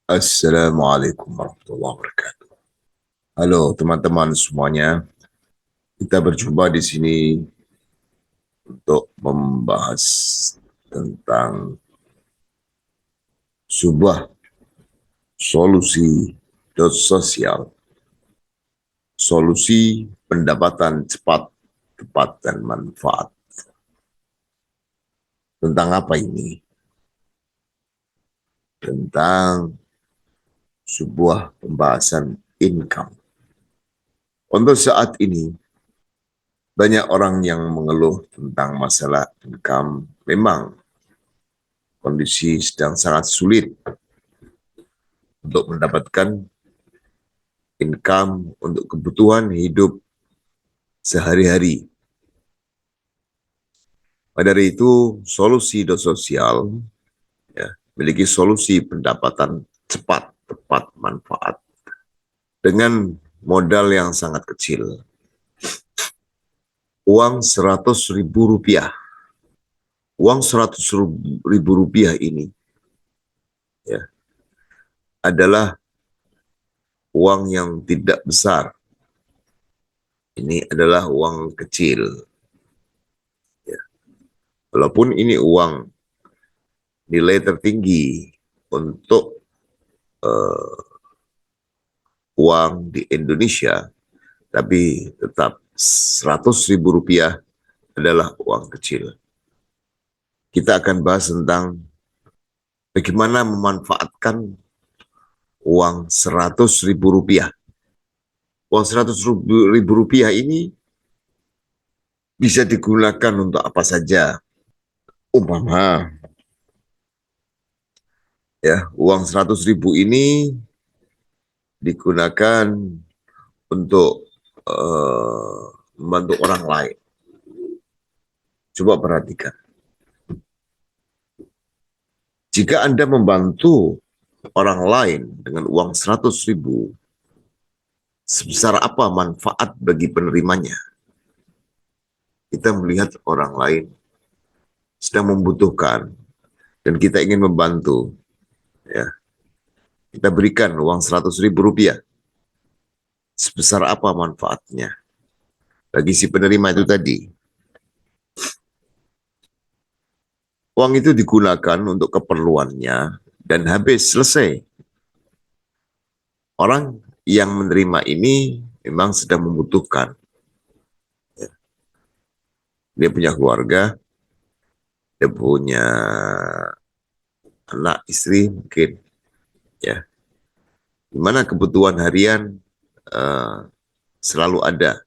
Assalamualaikum warahmatullahi wabarakatuh. Halo teman-teman semuanya, kita berjumpa di sini untuk membahas tentang sebuah solusi sosial, solusi pendapatan cepat, tepat, dan manfaat. Tentang apa ini? Tentang sebuah pembahasan income. Untuk saat ini, banyak orang yang mengeluh tentang masalah income. Memang kondisi sedang sangat sulit untuk mendapatkan income untuk kebutuhan hidup sehari-hari. Pada dari itu, solusi sosial ya, memiliki solusi pendapatan cepat, tepat, manfaat dengan modal yang sangat kecil. Uang 100.000 rupiah. Uang 100.000 rupiah ini ya, adalah uang yang tidak besar. Ini adalah uang kecil. Ya. Walaupun ini uang nilai tertinggi untuk uang di Indonesia, tapi tetap 100.000 rupiah adalah uang kecil. Kita akan bahas tentang bagaimana memanfaatkan uang 100.000 rupiah. Uang 100.000 rupiah ini bisa digunakan untuk apa saja. Umpama, ya, uang 100.000 ini digunakan untuk membantu orang lain. Coba perhatikan. Jika Anda membantu orang lain dengan uang 100.000, sebesar apa manfaat bagi penerimanya? Kita melihat orang lain sedang membutuhkan dan kita ingin membantu, ya, kita berikan uang 100.000 rupiah. Sebesar apa manfaatnya bagi si penerima itu tadi? Uang itu digunakan untuk keperluannya dan habis, selesai. Orang yang menerima ini memang sedang membutuhkan. Dia punya keluarga, dia punya anak, istri mungkin, ya. Dimana kebutuhan harian selalu ada.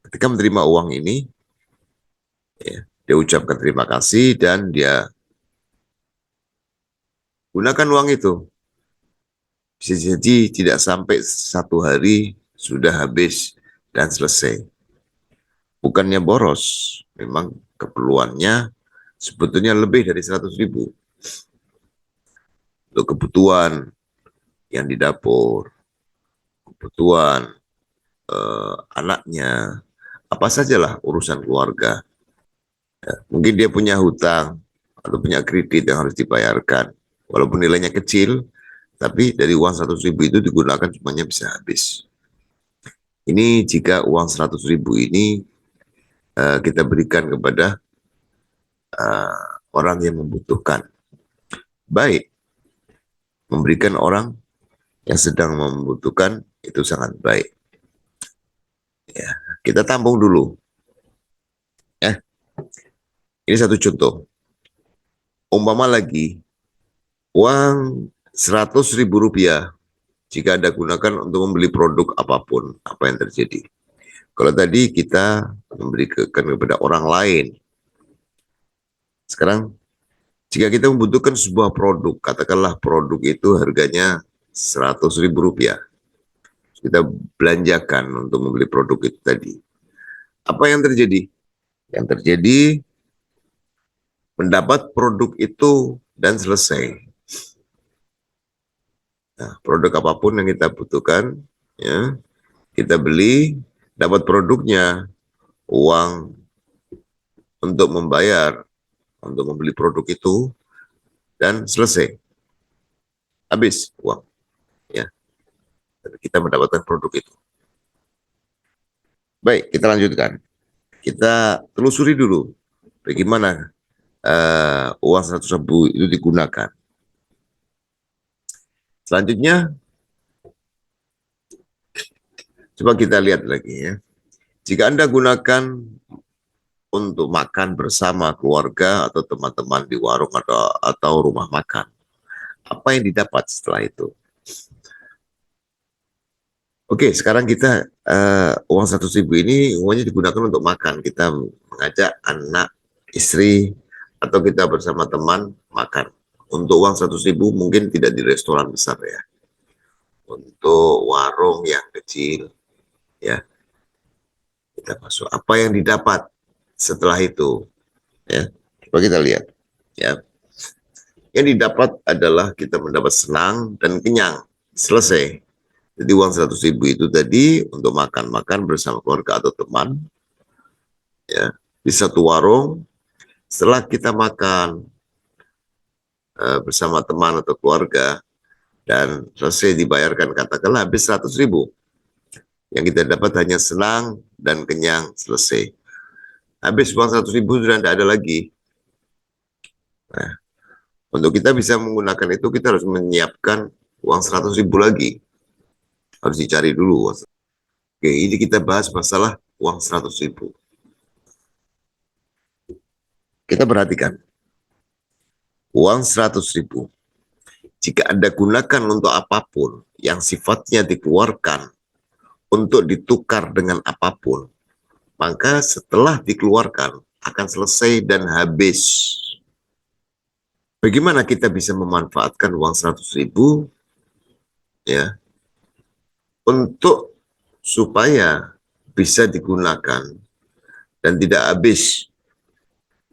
Ketika menerima uang ini, ya, dia ucapkan terima kasih dan dia gunakan uang itu. Bisa jadi tidak sampai 1 hari sudah habis dan selesai. Bukannya boros, memang keperluannya sebetulnya lebih dari 100.000 untuk kebutuhan yang di dapur, kebutuhan anaknya, apa sajalah urusan keluarga. Mungkin dia punya hutang atau punya kredit yang harus dibayarkan. Walaupun nilainya kecil, tapi dari uang 100.000 itu digunakan semuanya bisa habis. Ini jika uang 100.000 ini kita berikan kepada orang yang membutuhkan. Baik, memberikan orang yang sedang membutuhkan itu sangat baik. Ya, kita tampung dulu. Ya, ini satu contoh. Umpama lagi uang 100.000 rupiah jika Anda gunakan untuk membeli produk apapun, apa yang terjadi? Kalau tadi kita memberikan kepada orang lain, sekarang jika kita membutuhkan sebuah produk, katakanlah produk itu harganya 100.000 rupiah, kita belanjakan untuk membeli produk itu tadi. Apa yang terjadi? Yang terjadi, mendapat produk itu dan selesai. Nah, produk apapun yang kita butuhkan, ya, kita beli, dapat produknya, uang untuk membayar, untuk membeli produk itu, dan selesai. habis uang, ya. Kita mendapatkan produk itu. Baik, kita lanjutkan. Kita telusuri dulu bagaimana uang 100.000 itu digunakan. Selanjutnya, coba kita lihat lagi ya. Jika Anda gunakan untuk makan bersama keluarga atau teman-teman di warung atau rumah makan, apa yang didapat setelah itu? Oke, sekarang kita uang 100.000 ini uangnya digunakan untuk makan. Kita mengajak anak, istri, atau kita bersama teman makan. Untuk uang 100.000 mungkin tidak di restoran besar ya. Untuk warung yang kecil, ya kita masuk. Apa yang didapat setelah itu? Ya, coba kita lihat. Ya, yang didapat adalah kita mendapat senang dan kenyang. Selesai. Jadi uang 100.000 itu tadi untuk makan-makan bersama keluarga atau teman, ya, di satu warung. Setelah kita makan bersama teman atau keluarga dan selesai dibayarkan, katakanlah habis 100.000, yang kita dapat hanya senang dan kenyang, selesai. Habis uang 100.000 sudah tidak ada lagi. Nah, untuk kita bisa menggunakan itu, kita harus menyiapkan uang 100.000 lagi. Harus dicari dulu. Oke, ini kita bahas masalah uang 100.000. Kita perhatikan. Uang 100.000. Jika Anda gunakan untuk apapun yang sifatnya dikeluarkan untuk ditukar dengan apapun, maka setelah dikeluarkan akan selesai dan habis. Bagaimana kita bisa memanfaatkan uang 100.000 ya untuk supaya bisa digunakan dan tidak habis?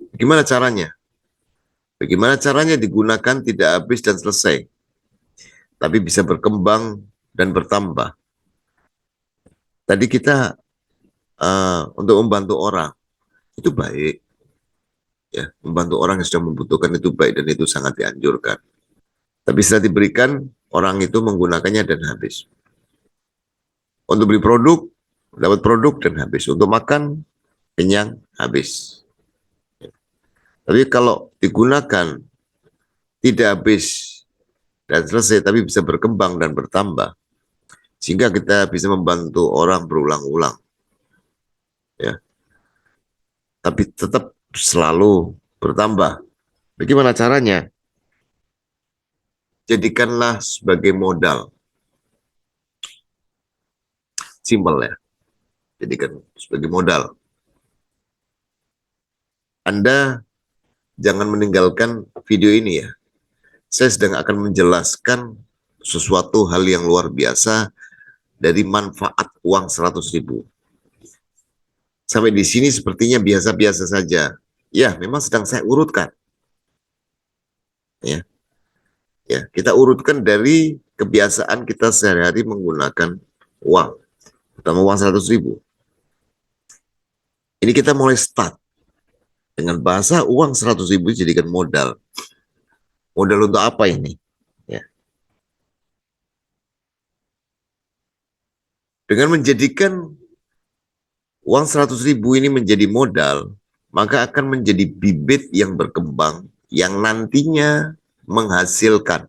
Bagaimana caranya? Bagaimana caranya digunakan tidak habis dan selesai, tapi bisa berkembang dan bertambah? Tadi kita untuk membantu orang itu baik, ya, membantu orang yang sedang membutuhkan itu baik dan itu sangat dianjurkan. Tapi setelah diberikan, orang itu menggunakannya dan habis. Untuk beli produk, dapat produk dan habis. Untuk makan, kenyang, habis. Tapi kalau digunakan tidak habis dan selesai, tapi bisa berkembang dan bertambah, sehingga kita bisa membantu orang berulang-ulang, ya. Tapi tetap selalu bertambah. Bagaimana caranya? Jadikanlah sebagai modal. Simpel ya. Jadikan sebagai modal. Anda jangan meninggalkan video ini ya. Saya sedang akan menjelaskan sesuatu hal yang luar biasa dari manfaat uang 100.000. Sampai di sini sepertinya biasa-biasa saja. Ya, memang sedang saya urutkan. Ya, ya, kita urutkan dari kebiasaan kita sehari-hari menggunakan uang, terutama uang 100.000. Ini kita mulai start dengan bahasa uang 100.000 jadikan modal. Modal untuk apa ini? Ya. Dengan menjadikan uang 100.000 ini menjadi modal, maka akan menjadi bibit yang berkembang, yang nantinya menghasilkan.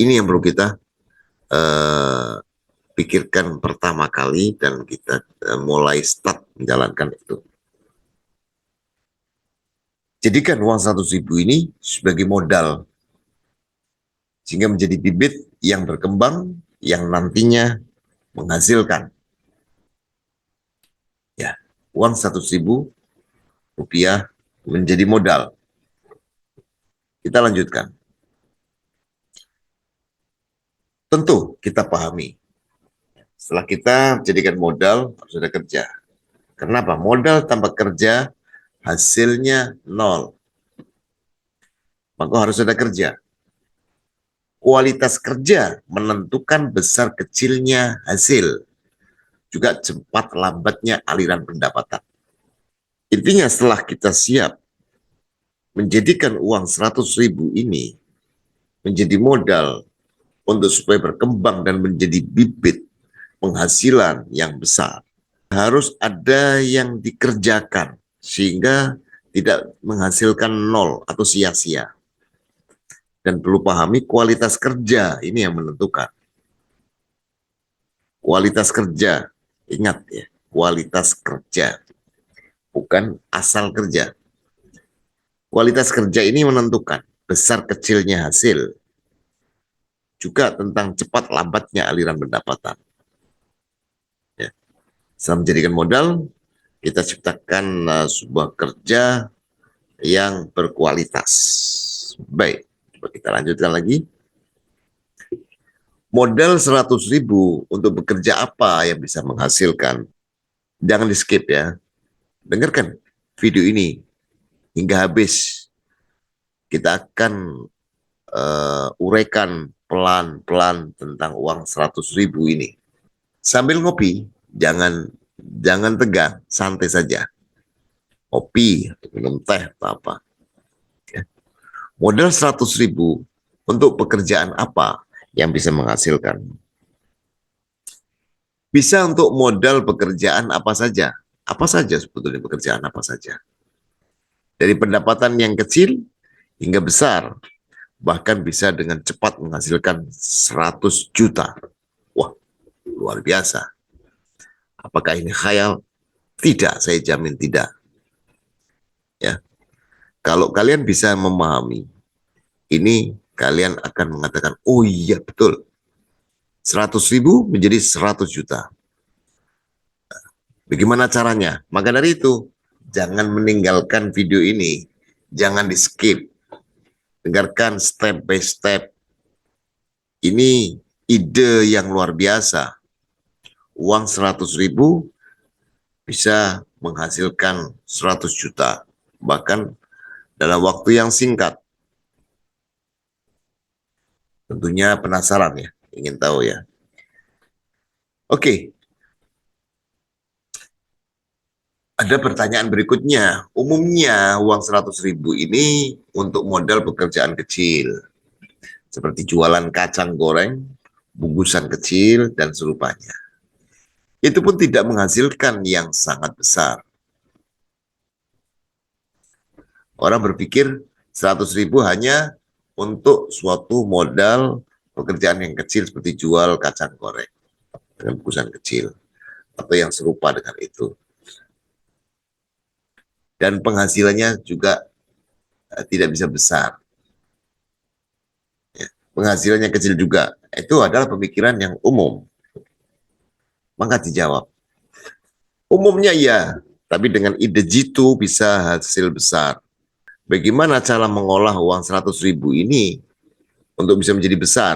Ini yang perlu kita pikirkan pertama kali dan kita mulai start menjalankan itu. Jadikan uang 100.000 ini sebagai modal, sehingga menjadi bibit yang berkembang, yang nantinya menghasilkan. Ya, uang 100.000 rupiah menjadi modal. Kita lanjutkan. Tentu kita pahami, setelah kita jadikan modal harus ada kerja. Kenapa? Modal tanpa kerja hasilnya nol. Maka harus ada kerja. Kualitas kerja menentukan besar kecilnya hasil, juga cepat lambatnya aliran pendapatan. Intinya setelah kita siap menjadikan uang 100.000 ini menjadi modal untuk supaya berkembang dan menjadi bibit penghasilan yang besar, harus ada yang dikerjakan sehingga tidak menghasilkan nol atau sia-sia. Dan perlu pahami kualitas kerja ini yang menentukan. Kualitas kerja, ingat ya, kualitas kerja, bukan asal kerja. Kualitas kerja ini menentukan besar kecilnya hasil, juga tentang cepat lambatnya aliran pendapatan. Ya. Setelah menjadikan modal, kita ciptakan sebuah kerja yang berkualitas. Baik, coba kita lanjutkan lagi. Modal 100.000 untuk bekerja apa yang bisa menghasilkan? Jangan di skip ya. Dengarkan video ini hingga habis. Kita akan uraikan pelan-pelan tentang uang 100.000 ini. Sambil ngopi, jangan tegang, santai saja. Kopi, minum teh, atau apa. Ya. Modal 100.000 untuk pekerjaan apa yang bisa menghasilkan? Bisa untuk modal pekerjaan apa saja. Apa saja sebetulnya pekerjaan apa saja. Dari pendapatan yang kecil hingga besar. Bahkan bisa dengan cepat menghasilkan 100 juta. Wah, luar biasa. Apakah ini khayal? Tidak, saya jamin tidak. Ya, kalau kalian bisa memahami ini, kalian akan mengatakan, oh iya betul, 100.000 menjadi 100 juta. Bagaimana caranya? Maka dari itu, jangan meninggalkan video ini, jangan di skip, dengarkan step by step. Ini ide yang luar biasa. Uang 100.000 bisa menghasilkan 100 juta, bahkan dalam waktu yang singkat. Tentunya penasaran ya, ingin tahu ya. Oke, ada pertanyaan berikutnya. Umumnya uang 100.000 ini untuk modal pekerjaan kecil, seperti jualan kacang goreng, bungkusan kecil, dan serupanya. Itu pun tidak menghasilkan yang sangat besar. Orang berpikir 100.000 hanya untuk suatu modal pekerjaan yang kecil seperti jual kacang goreng dengan bungkusan kecil atau yang serupa dengan itu. Dan penghasilannya juga tidak bisa besar. Ya, penghasilannya kecil juga. Itu adalah pemikiran yang umum. Maka dijawab. Umumnya iya, tapi dengan ide jitu bisa hasil besar. Bagaimana cara mengolah uang 100.000 ini untuk bisa menjadi besar?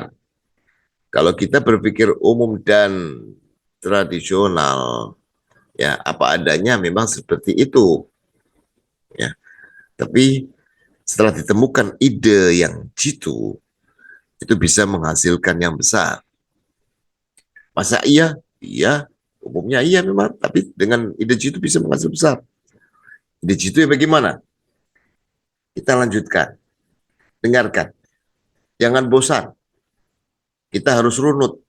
Kalau kita berpikir umum dan tradisional, ya apa adanya memang seperti itu. Ya, tapi setelah ditemukan ide yang jitu, itu bisa menghasilkan yang besar. Masa iya? Iya, umumnya iya memang, tapi dengan ide jitu bisa menghasilkan besar. Ide jitu ya bagaimana? Kita lanjutkan, dengarkan. Jangan bosan, kita harus runut.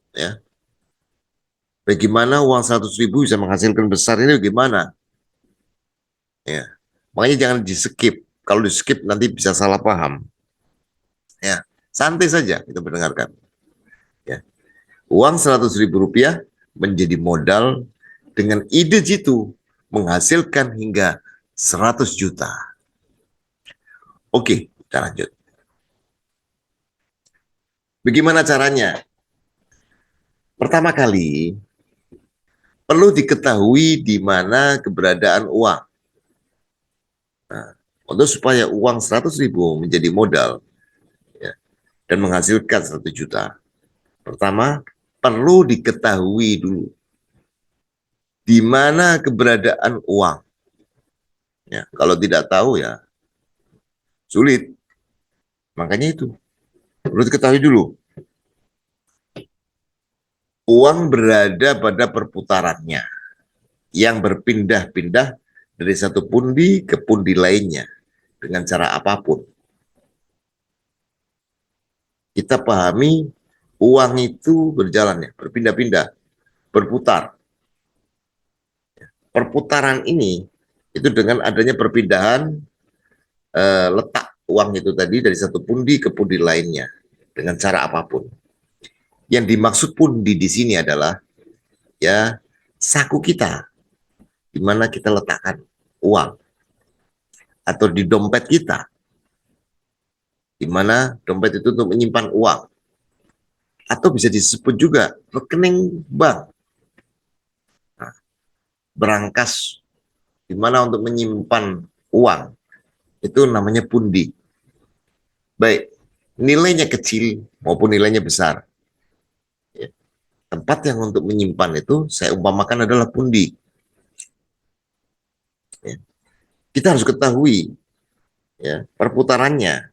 Ya. Bagaimana uang 100.000 bisa menghasilkan besar ini bagaimana? Ya. Makanya jangan di skip. Kalau di skip nanti bisa salah paham. Ya, santai saja kita mendengarkan. Ya. Uang 100.000 rupiah menjadi modal dengan ide jitu menghasilkan hingga 100 juta. Oke, kita lanjut. Bagaimana caranya? Pertama kali, perlu diketahui di mana keberadaan uang. Nah, untuk supaya uang 100.000 menjadi modal ya, dan menghasilkan 1 juta. Pertama, perlu diketahui dulu di mana keberadaan uang. Ya, kalau tidak tahu ya sulit. Makanya itu perlu diketahui dulu. Uang berada pada perputarannya yang berpindah-pindah dari satu pundi ke pundi lainnya dengan cara apapun. kita pahami uang itu berjalan ya, berpindah-pindah, berputar. Perputaran ini itu dengan adanya perpindahan letak uang itu tadi dari satu pundi ke pundi lainnya dengan cara apapun. Yang dimaksud pundi di sini adalah ya saku kita, di mana kita letakkan uang, atau di dompet kita, di mana dompet itu untuk menyimpan uang, atau bisa disebut juga rekening bank. Nah, berangkas di mana untuk menyimpan uang itu namanya pundi. Baik, nilainya kecil maupun nilainya besar. Ya, tempat yang untuk menyimpan itu saya umpamakan adalah pundi. Ya, kita harus ketahui ya perputarannya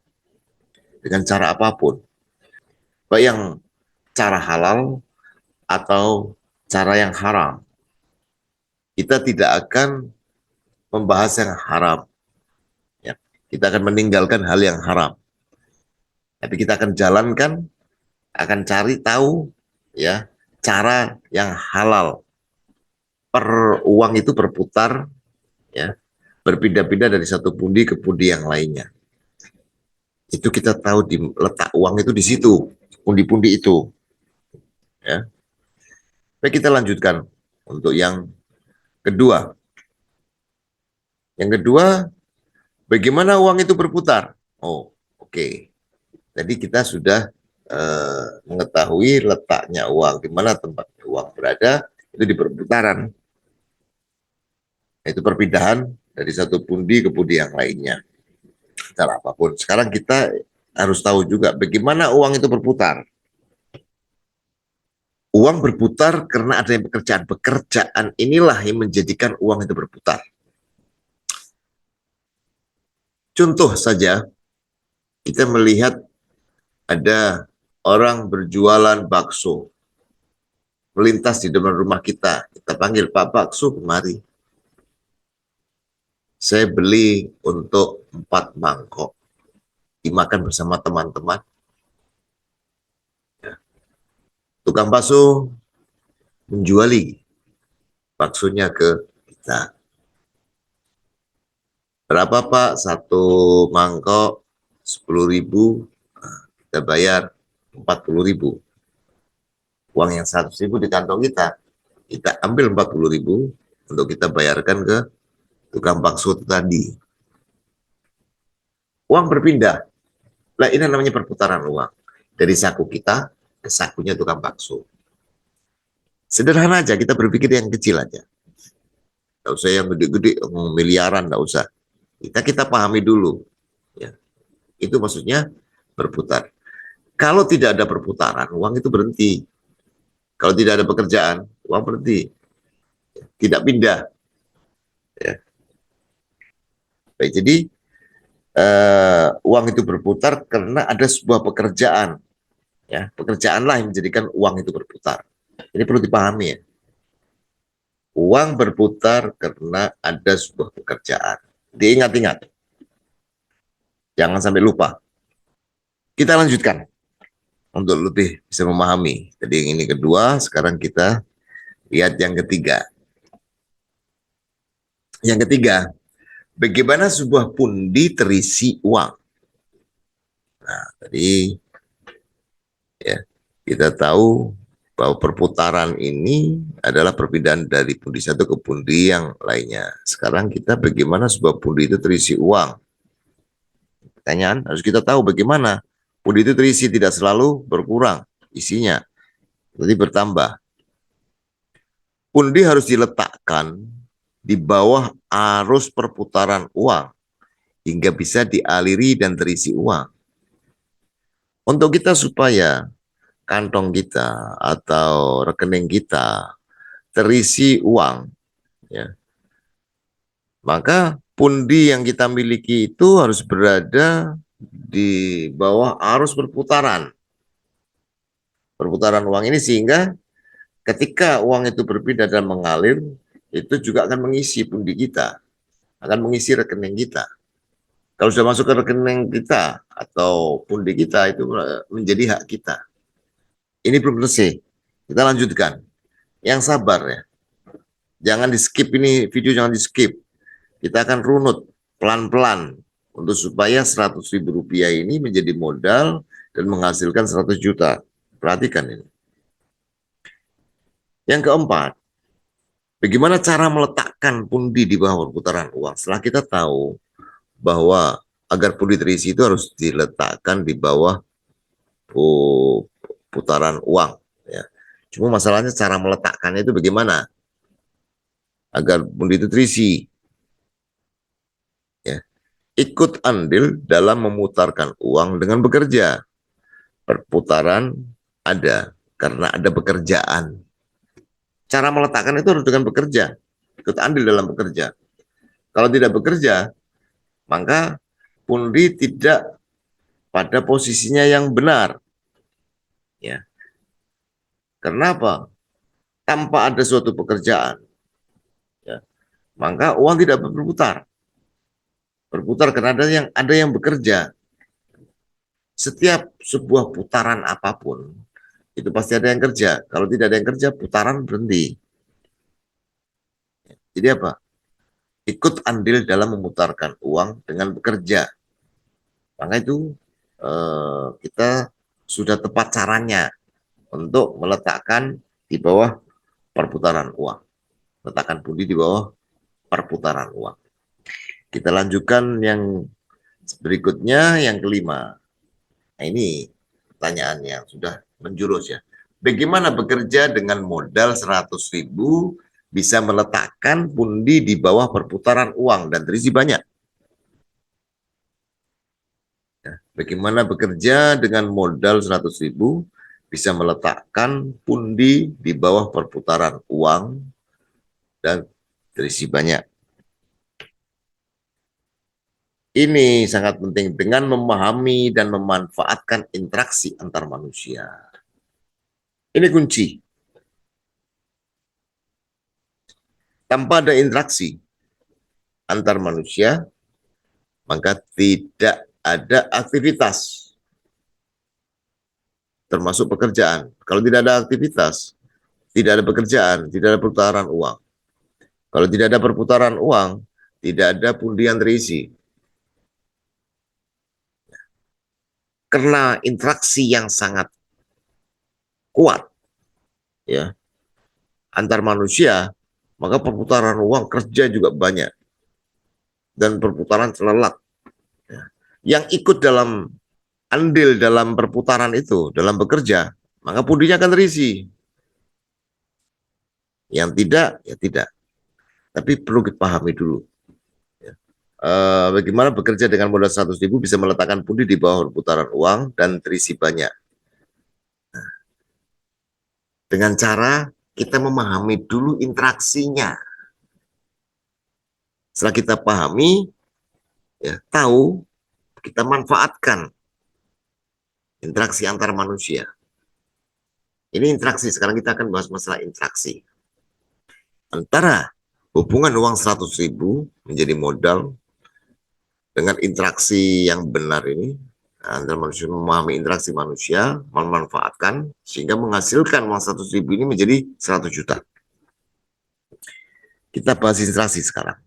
dengan cara apapun, baik yang cara halal atau cara yang haram. Kita tidak akan membahas yang haram. Ya, kita akan meninggalkan hal yang haram. Tapi kita akan jalankan, akan cari tahu ya cara yang halal. Uang itu berputar ya, berpindah-pindah dari satu pundi ke pundi yang lainnya. Itu kita tahu di letak uang itu di situ, pundi-pundi itu. Ya. Baik, kita lanjutkan untuk yang kedua. Yang kedua, bagaimana uang itu berputar? Oh, oke. Tadi kita sudah mengetahui letaknya uang, di mana tempat uang berada, itu di perputaran. Itu perpindahan dari satu pundi ke pundi yang lainnya. Cara apapun. Sekarang kita harus tahu juga bagaimana uang itu berputar. Uang berputar karena adanya pekerjaan. Pekerjaan inilah yang menjadikan uang itu berputar. Contoh saja, kita melihat ada orang berjualan bakso melintas di depan rumah kita. Kita panggil, Pak Bakso, kemari. Saya beli untuk 4 mangkok. Dimakan bersama teman-teman. Tukang bakso menjuali baksonya ke kita. Berapa Pak? Satu mangkok 10.000, kita bayar 40.000. Uang yang 100.000 di kantong kita ambil 40.000 untuk kita bayarkan ke tukang bakso tadi. Uang berpindah. Nah, ini namanya perputaran uang. Dari saku kita ke sakunya tukang bakso. Sederhana aja, kita berpikir yang kecil aja. Nggak usah yang gede-gede, miliaran, nggak usah. Kita pahami dulu. Ya. Itu maksudnya berputar. Kalau tidak ada perputaran, uang itu berhenti. Kalau tidak ada pekerjaan, uang berhenti. Tidak pindah. Ya. Baik, jadi uang itu berputar karena ada sebuah pekerjaan. Ya, pekerjaanlah yang menjadikan uang itu berputar. Ini perlu dipahami ya. Uang berputar karena ada sebuah pekerjaan. Diingat-ingat. Jangan sampai lupa. Kita lanjutkan untuk lebih bisa memahami. Jadi yang ini kedua, sekarang kita lihat yang ketiga. Yang ketiga, bagaimana sebuah pundi terisi uang? Nah, tadi ya kita tahu bahwa perputaran ini adalah perpindahan dari pundi satu ke pundi yang lainnya. Sekarang kita bagaimana sebuah pundi itu terisi uang? Pertanyaan, harus kita tahu bagaimana pundi itu terisi, tidak selalu berkurang isinya, jadi bertambah. Pundi harus diletakkan di bawah arus perputaran uang hingga bisa dialiri dan terisi uang. Untuk kita supaya kantong kita atau rekening kita terisi uang, ya, maka pundi yang kita miliki itu harus berada di bawah arus perputaran uang ini, sehingga ketika uang itu berpindah dan mengalir, itu juga akan mengisi pundi kita, akan mengisi rekening kita. Kalau sudah masuk ke rekening kita atau pundi kita, itu menjadi hak kita. Ini belum selesai. Kita lanjutkan. Yang sabar ya. Jangan di skip ini video, jangan di skip. Kita akan runut pelan-pelan untuk supaya 100.000 rupiah ini menjadi modal dan menghasilkan 100 juta. Perhatikan ini. Yang keempat, bagaimana cara meletakkan pundi di bawah perputaran uang? Setelah kita tahu bahwa agar pundi terisi itu harus diletakkan di bawah putaran uang. Ya. Cuma masalahnya cara meletakkannya itu bagaimana agar pundi itu terisi. Ya. Ikut andil dalam memutarkan uang dengan bekerja. Perputaran ada karena ada pekerjaan. Cara meletakkan itu harus dengan bekerja. Ikut andil dalam bekerja. Kalau tidak bekerja, maka pundi tidak pada posisinya yang benar. Ya. Kenapa? Tanpa ada suatu pekerjaan, ya, maka uang tidak berputar. Berputar karena ada yang bekerja. Setiap sebuah putaran apapun itu pasti ada yang kerja. Kalau tidak ada yang kerja, putaran berhenti. Jadi apa? Ikut andil dalam memutarkan uang dengan bekerja. Maka itu kita sudah tepat caranya untuk meletakkan di bawah perputaran uang. Letakkan pundi di bawah perputaran uang. Kita lanjutkan yang berikutnya, yang kelima. Nah, ini pertanyaan yang sudah menjurus ya. Bagaimana bekerja dengan modal 100.000 bisa meletakkan pundi di bawah perputaran uang dan terisi banyak? Bagaimana bekerja dengan modal 100.000 bisa meletakkan pundi di bawah perputaran uang dan terisi banyak? Ini sangat penting dengan memahami dan memanfaatkan interaksi antar manusia. Ini kunci. Tanpa ada interaksi antar manusia, maka tidak ada aktivitas, termasuk pekerjaan. Kalau tidak ada aktivitas, tidak ada pekerjaan, tidak ada perputaran uang. Kalau tidak ada perputaran uang, tidak ada pundi yang terisi. Karena interaksi yang sangat kuat ya antar manusia, maka perputaran uang kerja juga banyak dan perputaran celelak. Ya. Yang ikut dalam andil dalam perputaran itu, dalam bekerja, maka pundinya akan terisi. Yang tidak, ya tidak. Tapi perlu dipahami dulu. Ya. Bagaimana bekerja dengan modal 100.000 bisa meletakkan pundi di bawah perputaran uang dan terisi banyak. Nah, dengan cara kita memahami dulu interaksinya. Setelah kita pahami, ya, tahu, kita manfaatkan interaksi antar manusia. Ini interaksi, sekarang kita akan bahas masalah interaksi. Antara hubungan uang 100.000 menjadi modal dengan interaksi yang benar ini, antara manusia memahami interaksi manusia, memanfaatkan, sehingga menghasilkan uang 100.000 ini menjadi 100 juta. Kita bahas interaksi sekarang.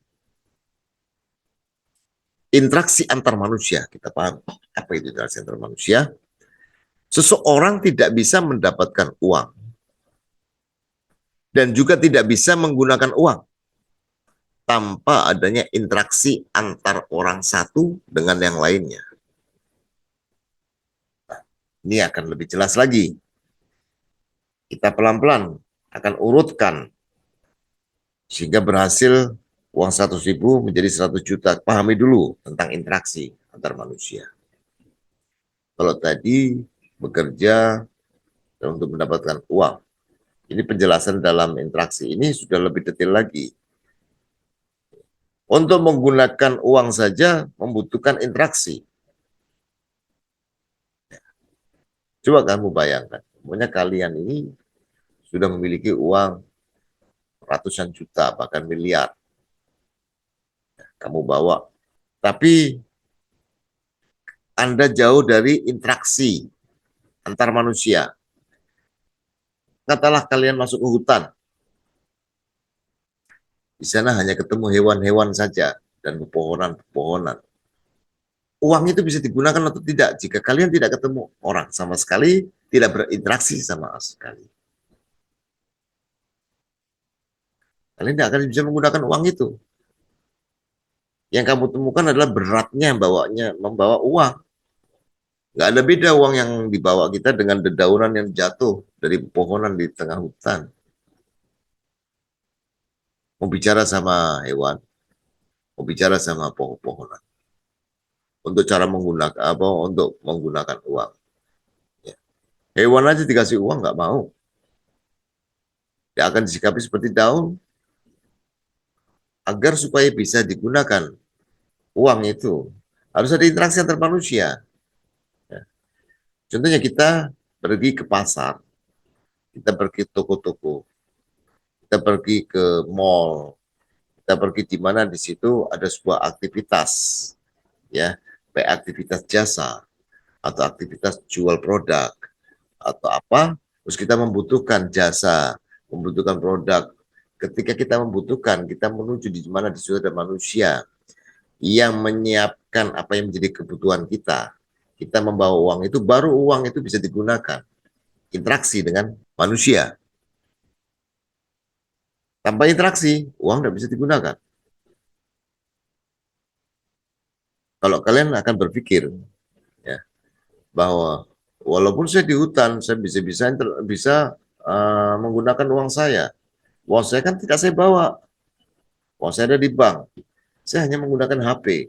Interaksi antar manusia, kita paham apa itu interaksi antar manusia. Seseorang tidak bisa mendapatkan uang dan juga tidak bisa menggunakan uang tanpa adanya interaksi antar orang satu dengan yang lainnya. Nah, ini akan lebih jelas lagi. Kita pelan-pelan akan urutkan sehingga berhasil uang 100.000 menjadi 100 juta. Pahami dulu tentang interaksi antar manusia. Kalau tadi bekerja untuk mendapatkan uang, ini penjelasan dalam interaksi ini sudah lebih detail lagi. Untuk menggunakan uang saja membutuhkan interaksi. Coba kamu bayangkan, semuanya kalian ini sudah memiliki uang ratusan juta, bahkan miliar. Kamu bawa. Tapi Anda jauh dari interaksi antar manusia. Katalah kalian masuk ke hutan. Di sana hanya ketemu hewan-hewan saja dan pepohonan-pepohonan. Uang itu bisa digunakan atau tidak jika kalian tidak ketemu orang sama sekali, tidak berinteraksi sama sekali. Kalian tidak akan bisa menggunakan uang itu. Yang kamu temukan adalah beratnya membawa uang. Nggak ada beda uang yang dibawa kita dengan dedaunan yang jatuh dari pepohonan di tengah hutan. Mau bicara sama hewan, mau bicara sama pohon-pohonan. Untuk cara menggunakan apa? Untuk menggunakan uang. Ya. Hewan aja dikasih uang nggak mau. Dia akan disikapi seperti daun. Agar supaya bisa digunakan uang itu harus ada interaksi antar manusia. Ya. Contohnya kita pergi ke pasar, kita pergi ke toko-toko, kita pergi ke mall, kita pergi di mana di situ ada sebuah aktivitas, ya, baik aktivitas jasa atau aktivitas jual produk atau apa, terus kita membutuhkan jasa, membutuhkan produk. Ketika kita membutuhkan, kita menuju di mana di situ ada manusia yang menyiapkan apa yang menjadi kebutuhan kita. Kita membawa uang itu, baru uang itu bisa digunakan. Interaksi dengan manusia. Tanpa interaksi, uang tidak bisa digunakan. Kalau kalian akan berpikir ya, bahwa walaupun saya di hutan, saya bisa menggunakan uang saya. Uang saya kan tidak saya bawa. Uang saya ada di bank. Saya hanya menggunakan HP.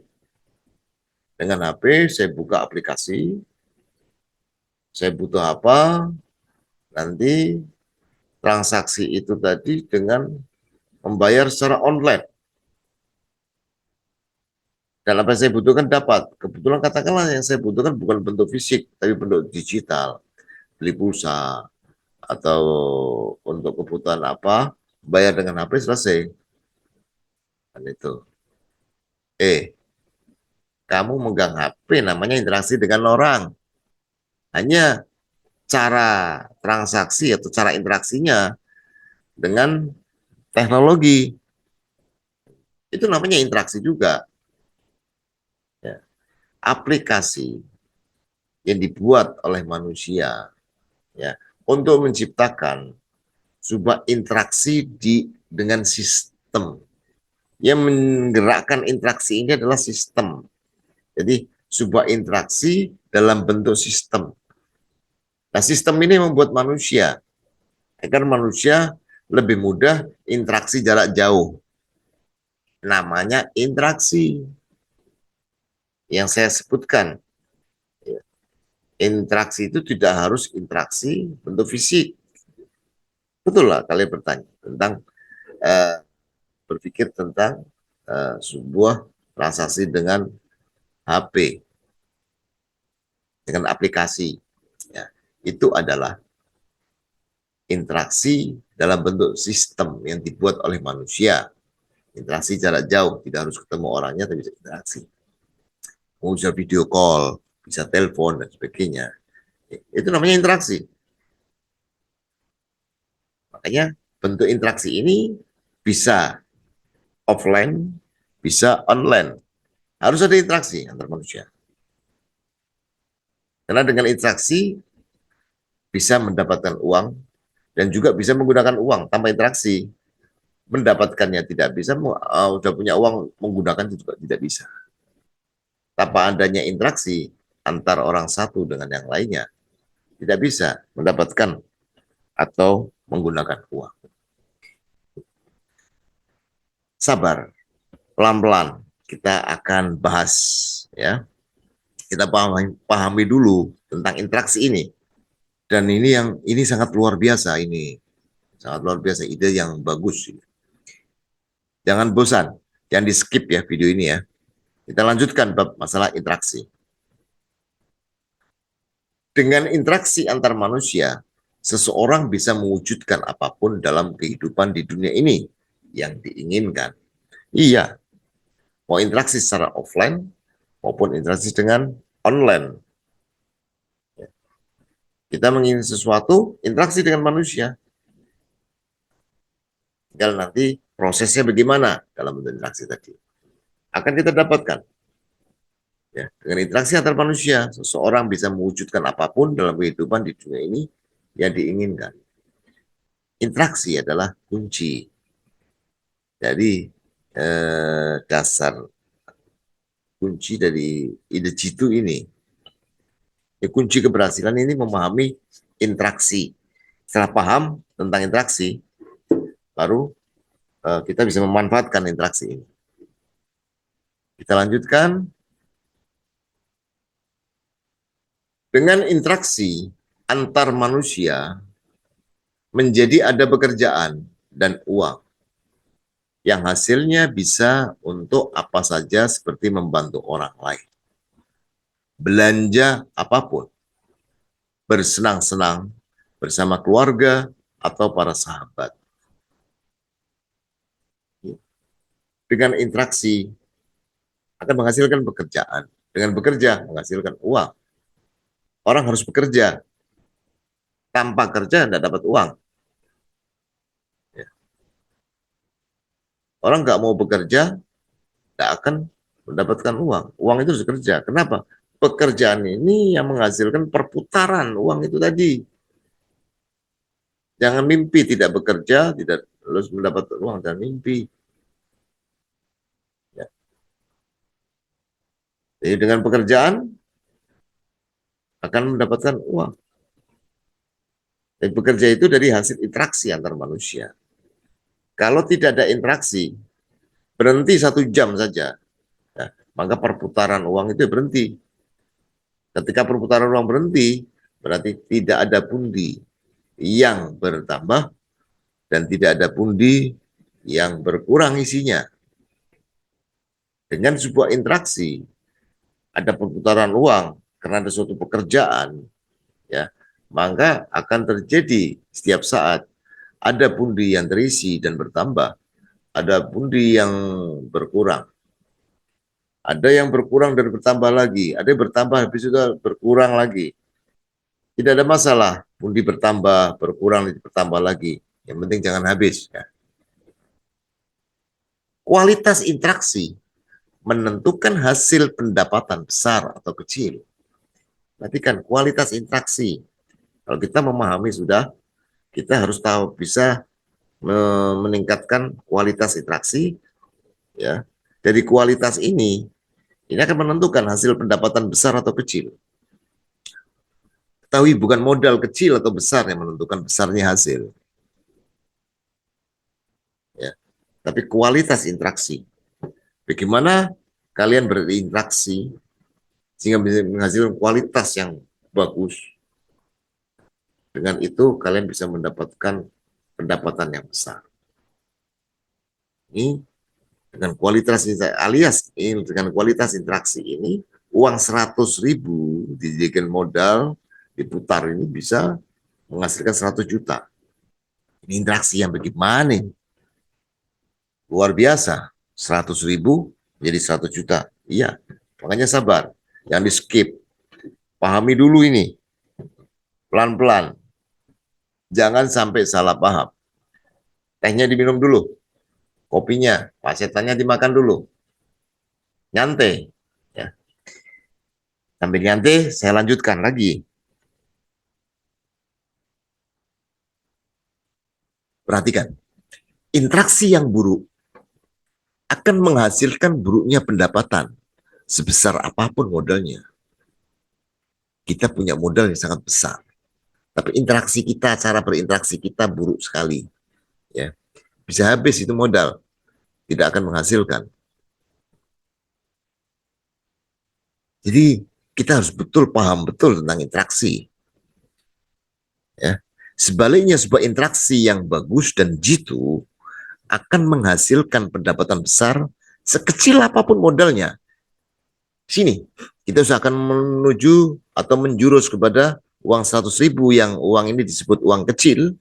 Dengan HP, saya buka aplikasi. Saya butuh apa, nanti transaksi itu tadi dengan membayar secara online. Dan apa yang saya butuhkan dapat. Kebetulan katakanlah yang saya butuhkan bukan bentuk fisik, tapi bentuk digital. Beli pulsa, atau untuk kebutuhan apa, bayar dengan HP selesai. Dan itu. Kamu megang HP namanya interaksi dengan orang. Hanya cara transaksi atau cara interaksinya dengan teknologi. Itu namanya interaksi juga. Ya. Aplikasi yang dibuat oleh manusia ya untuk menciptakan sebuah interaksi dengan sistem. Yang menggerakkan interaksi ini adalah sistem. Jadi sebuah interaksi dalam bentuk sistem. Nah, sistem ini membuat manusia agar manusia lebih mudah interaksi jarak jauh. Namanya interaksi. Yang saya sebutkan, interaksi itu tidak harus interaksi bentuk fisik. Betul lah kalian bertanya tentang berpikir tentang sebuah transaksi dengan HP, dengan aplikasi. Ya, itu adalah interaksi dalam bentuk sistem yang dibuat oleh manusia. Interaksi jarak jauh, tidak harus ketemu orangnya, tapi bisa interaksi. Bisa video call, bisa telepon, dan sebagainya. Itu namanya interaksi. Makanya bentuk interaksi ini bisa offline, bisa online. Harus ada interaksi antar manusia. Karena dengan interaksi bisa mendapatkan uang dan juga bisa menggunakan uang tanpa interaksi. Mendapatkannya tidak bisa, sudah punya uang menggunakan juga tidak bisa. Tanpa adanya interaksi antar orang satu dengan yang lainnya, tidak bisa mendapatkan atau menggunakan uang. Sabar, pelan-pelan kita akan bahas ya. Kita pahami dulu tentang interaksi ini. Dan ini sangat luar biasa ini. Sangat luar biasa, ide yang bagus. Jangan bosan, jangan di skip ya video ini ya. Kita lanjutkan bab masalah interaksi. Dengan interaksi antar manusia, seseorang bisa mewujudkan apapun dalam kehidupan di dunia ini yang diinginkan. Iya, mau interaksi secara offline maupun interaksi dengan online. Kita menginginkan sesuatu, interaksi dengan manusia. Tinggal nanti prosesnya bagaimana dalam bentuk interaksi tadi. Akan kita dapatkan. Ya, dengan interaksi antar manusia, seseorang bisa mewujudkan apapun dalam kehidupan di dunia ini yang diinginkan. Interaksi adalah kunci. Jadi dasar kunci dari ide jitu ini. Ya, kunci keberhasilan ini memahami interaksi. Setelah paham tentang interaksi, baru kita bisa memanfaatkan interaksi ini. Kita lanjutkan. Dengan interaksi antar manusia, menjadi ada pekerjaan dan uang yang hasilnya bisa untuk apa saja seperti membantu orang lain. Belanja apapun, bersenang-senang bersama keluarga atau para sahabat. Dengan interaksi akan menghasilkan pekerjaan. Dengan bekerja menghasilkan uang. Orang harus bekerja. Tanpa kerja tidak dapat uang. Orang nggak mau bekerja, tidak akan mendapatkan uang. Uang itu harus kerja. Kenapa? Pekerjaan ini yang menghasilkan perputaran uang itu tadi. Jangan mimpi tidak bekerja, tidak harus mendapat uang, dan mimpi. Ya. Jadi dengan pekerjaan akan mendapatkan uang. Dan bekerja itu dari hasil interaksi antar manusia. Kalau tidak ada interaksi, berhenti 1 jam saja, ya, maka perputaran uang itu berhenti. Ketika perputaran uang berhenti, berarti tidak ada pundi yang bertambah dan tidak ada pundi yang berkurang isinya. Dengan sebuah interaksi, ada perputaran uang karena ada suatu pekerjaan, ya, maka akan terjadi setiap saat ada pundi yang terisi dan bertambah, ada pundi yang berkurang. Ada yang berkurang dan bertambah lagi, ada yang bertambah habis itu berkurang lagi. Tidak ada masalah, pundi bertambah, berkurang, bertambah lagi. Yang penting jangan habis. Ya. Kualitas interaksi menentukan hasil pendapatan besar atau kecil. Perhatikan kualitas interaksi. Kalau kita memahami sudah, kita harus tahu bisa meningkatkan kualitas interaksi. Ya, dari kualitas ini akan menentukan hasil pendapatan besar atau kecil. Ketahui bukan modal kecil atau besar yang menentukan besarnya hasil. Ya, tapi kualitas interaksi. Bagaimana kalian berinteraksi sehingga bisa menghasilkan kualitas yang bagus. Dengan itu kalian bisa mendapatkan pendapatan yang besar. Ini dengan kualitas alias ini dengan kualitas interaksi ini, uang 100.000 dijadikan modal diputar ini bisa menghasilkan 100 juta. Ini interaksi yang bagaimana? Luar biasa. 100.000 jadi 100 juta. Iya, makanya sabar. Jangan di skip. Pahami dulu ini. Pelan-pelan. Jangan sampai salah paham. Tehnya diminum dulu. Kopinya, pasetannya dimakan dulu. Nyantai. Ya. Sambil nyantai, saya lanjutkan lagi. Perhatikan. Interaksi yang buruk akan menghasilkan buruknya pendapatan. Sebesar apapun modalnya. Kita punya modal yang sangat besar. Tapi interaksi kita, cara berinteraksi kita buruk sekali. Ya. Bisa habis itu modal. Tidak akan menghasilkan. Jadi kita harus betul paham betul tentang interaksi. Ya. Sebaliknya sebuah interaksi yang bagus dan jitu akan menghasilkan pendapatan besar sekecil apapun modalnya. Sini, kita usahakan menuju atau menjurus kepada uang 100.000 yang uang ini disebut uang kecil,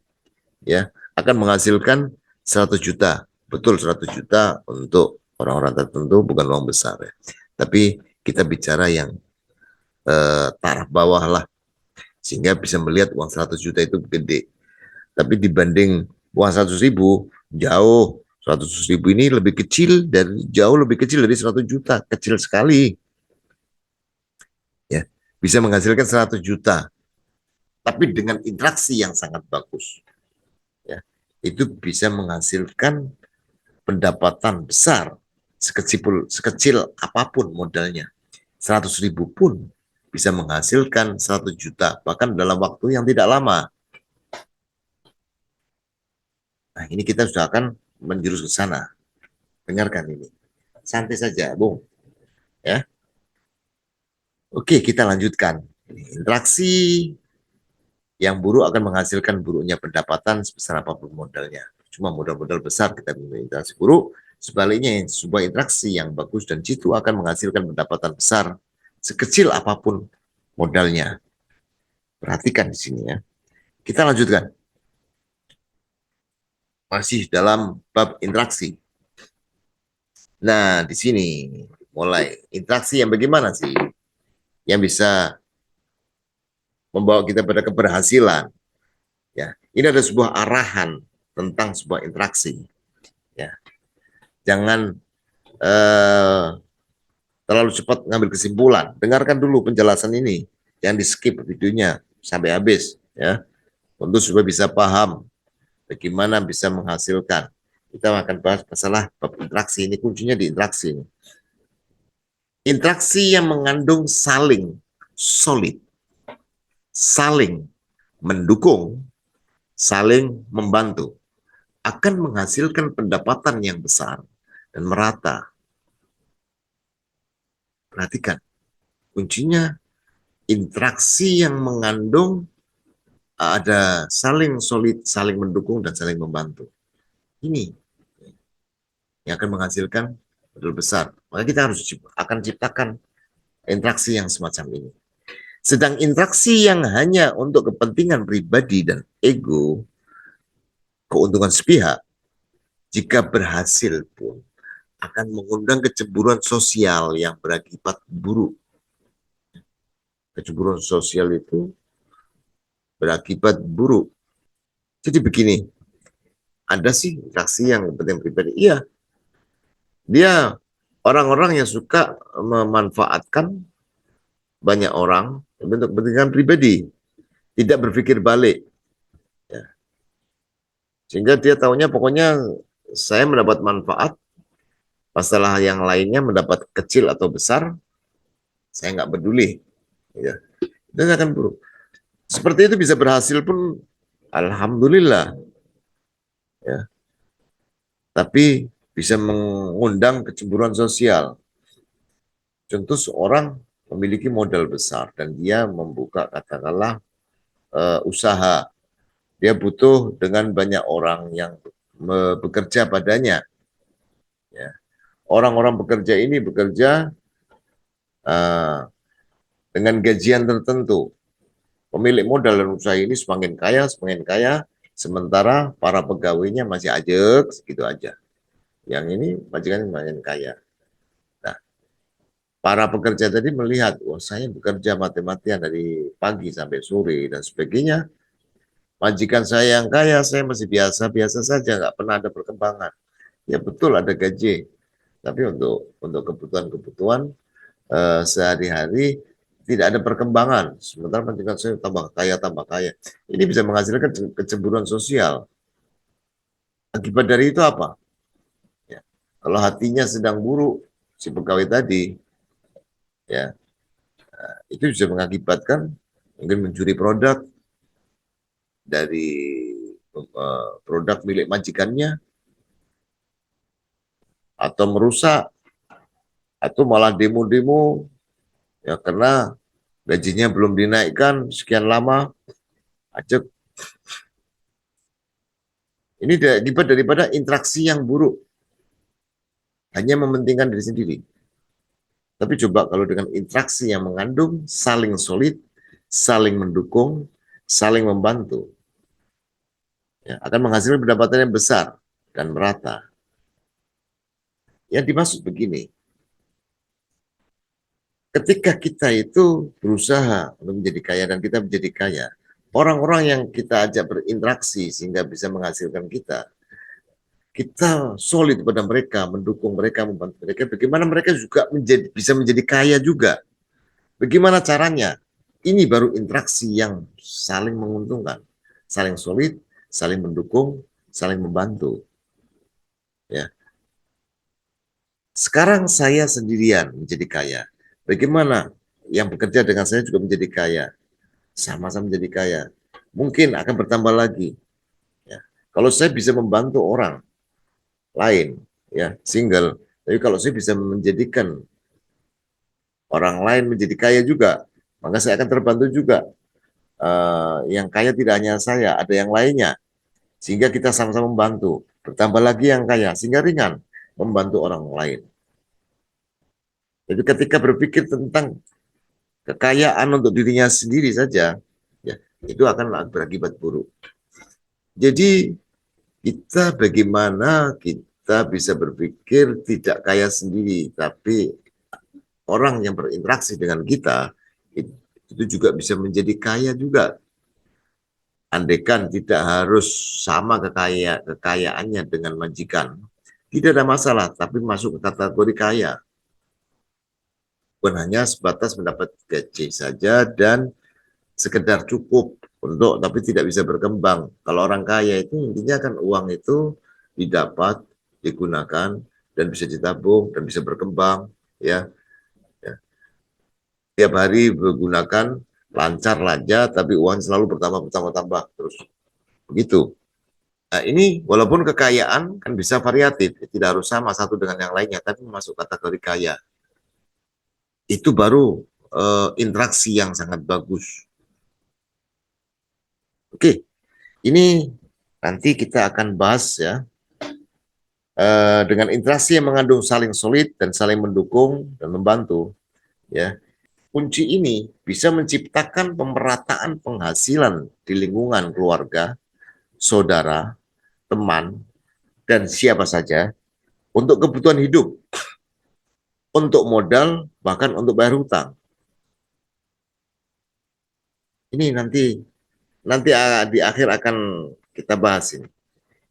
ya, akan menghasilkan 100 juta. Betul 100 juta untuk orang-orang tertentu bukan uang besar. Ya. Tapi kita bicara yang taraf bawah lah, sehingga bisa melihat uang 100 juta itu gede. Tapi dibanding uang 100 ribu, jauh. 100 ribu ini lebih kecil, jauh lebih kecil dari 100 juta, kecil sekali. Ya, bisa menghasilkan 100 juta, tapi dengan interaksi yang sangat bagus. Ya, itu bisa menghasilkan pendapatan besar, sekecil apapun modalnya. 100 ribu pun bisa menghasilkan 100 juta, bahkan dalam waktu yang tidak lama. Nah, ini kita sudah akan menjurus ke sana. Dengarkan ini. Santai saja, Bung. Ya. Oke, kita lanjutkan. Interaksi yang buruk akan menghasilkan buruknya pendapatan sebesar apapun modalnya. Cuma modal-modal besar kita punya interaksi buruk. Sebaliknya, sebuah interaksi yang bagus dan jitu akan menghasilkan pendapatan besar sekecil apapun modalnya. Perhatikan di sini ya. Kita lanjutkan. Masih dalam bab interaksi. Nah, di sini mulai interaksi yang bagaimana sih yang bisa membawa kita pada keberhasilan. Ya, ini ada sebuah arahan tentang sebuah interaksi. Ya, jangan terlalu cepat mengambil kesimpulan. Dengarkan dulu penjelasan ini, jangan di skip videonya sampai habis. Ya, untuk supaya bisa paham bagaimana bisa menghasilkan. Kita akan bahas masalah bab interaksi ini, kuncinya di interaksi ini. Interaksi yang mengandung saling solid, saling mendukung, saling membantu, akan menghasilkan pendapatan yang besar dan merata. Perhatikan, kuncinya interaksi yang mengandung ada saling solid, saling mendukung, dan saling membantu. Ini yang akan menghasilkan modal besar. Maka kita harus akan ciptakan interaksi yang semacam ini. Sedang interaksi yang hanya untuk kepentingan pribadi dan ego, keuntungan sepihak, jika berhasil pun akan mengundang kecemburuan sosial yang berakibat buruk. Kecemburuan sosial itu berakibat buruk. Jadi begini, ada sih interaksi yang penting pribadi. Iya, dia orang-orang yang suka memanfaatkan banyak orang untuk kepentingan pribadi, tidak berpikir balik. Ya. Sehingga dia tahunya pokoknya saya mendapat manfaat, masalah yang lainnya mendapat kecil atau besar, saya nggak peduli. Ya. Dan akan buruk. Seperti itu bisa berhasil pun, alhamdulillah. Ya. Tapi bisa mengundang kecemburuan sosial. Contoh seorang memiliki modal besar dan dia membuka katakanlah usaha. Dia butuh dengan banyak orang yang bekerja padanya. Ya. Orang-orang bekerja ini bekerja uh, dengan gajian tertentu. Pemilik modal dan usaha ini semakin kaya, sementara para pegawainya masih ajek segitu aja. Yang ini majikan semakin kaya. Nah, para pekerja tadi melihat, wah saya bekerja mati-matian dari pagi sampai sore dan sebagainya. Majikan saya yang kaya, saya masih biasa-biasa saja, nggak pernah ada perkembangan. Ya betul ada gaji, tapi untuk kebutuhan-kebutuhan sehari-hari tidak ada perkembangan. Sementara majikan saya tambah kaya. Ini bisa menghasilkan kecemburuan sosial. Akibat dari itu apa? Ya, kalau hatinya sedang buruk, si pegawai tadi, ya itu bisa mengakibatkan mungkin mencuri produk dari produk milik majikannya, atau merusak, atau malah demo-demo, ya karena gajinya belum dinaikkan sekian lama, aja. Ini akibat daripada interaksi yang buruk, hanya mementingkan diri sendiri. Tapi coba kalau dengan interaksi yang mengandung saling solid, saling mendukung, saling membantu, ya, akan menghasilkan pendapatan yang besar dan merata. Yang dimaksud begini, Ketika kita itu berusaha untuk menjadi kaya dan kita menjadi kaya, orang-orang yang kita ajak berinteraksi sehingga bisa menghasilkan kita solid pada mereka, mendukung mereka, membantu mereka, bagaimana mereka juga bisa menjadi kaya juga. Bagaimana caranya? Ini baru interaksi yang saling menguntungkan, saling solid, saling mendukung, saling membantu. Ya. Sekarang saya sendirian menjadi kaya. Bagaimana yang bekerja dengan saya juga menjadi kaya? Sama-sama menjadi kaya. Mungkin akan bertambah lagi. Ya. Kalau saya bisa membantu orang lain, ya single, tapi kalau saya bisa menjadikan orang lain menjadi kaya juga, maka saya akan terbantu juga. Yang kaya tidak hanya saya, ada yang lainnya, sehingga kita sama-sama membantu. Bertambah lagi yang kaya, sehingga ringan membantu orang lain. Jadi ketika berpikir tentang kekayaan untuk dirinya sendiri saja, ya itu akan berakibat buruk. Jadi kita bagaimana kita bisa berpikir tidak kaya sendiri, tapi orang yang berinteraksi dengan kita itu juga bisa menjadi kaya juga. Andaikan tidak harus sama kekayaannya dengan majikan, tidak ada masalah, tapi masuk ke kategori kaya. Bukan hanya sebatas mendapat gaji saja dan sekedar cukup untuk, tapi tidak bisa berkembang. Kalau orang kaya itu intinya kan uang itu didapat, digunakan, dan bisa ditabung dan bisa berkembang, ya. Ya. Tiap hari menggunakan lancar saja, tapi uang selalu bertambah terus begitu. Nah, ini walaupun kekayaan kan bisa variatif, tidak harus sama satu dengan yang lainnya, tapi masuk kategori kaya. Itu baru interaksi yang sangat bagus. Oke, ini nanti kita akan bahas ya, dengan interaksi yang mengandung saling solid dan saling mendukung dan membantu. Ya, kunci ini bisa menciptakan pemerataan penghasilan di lingkungan keluarga, saudara, teman, dan siapa saja untuk kebutuhan hidup, untuk modal, bahkan untuk bayar hutang. Ini nanti di akhir akan kita bahas ini.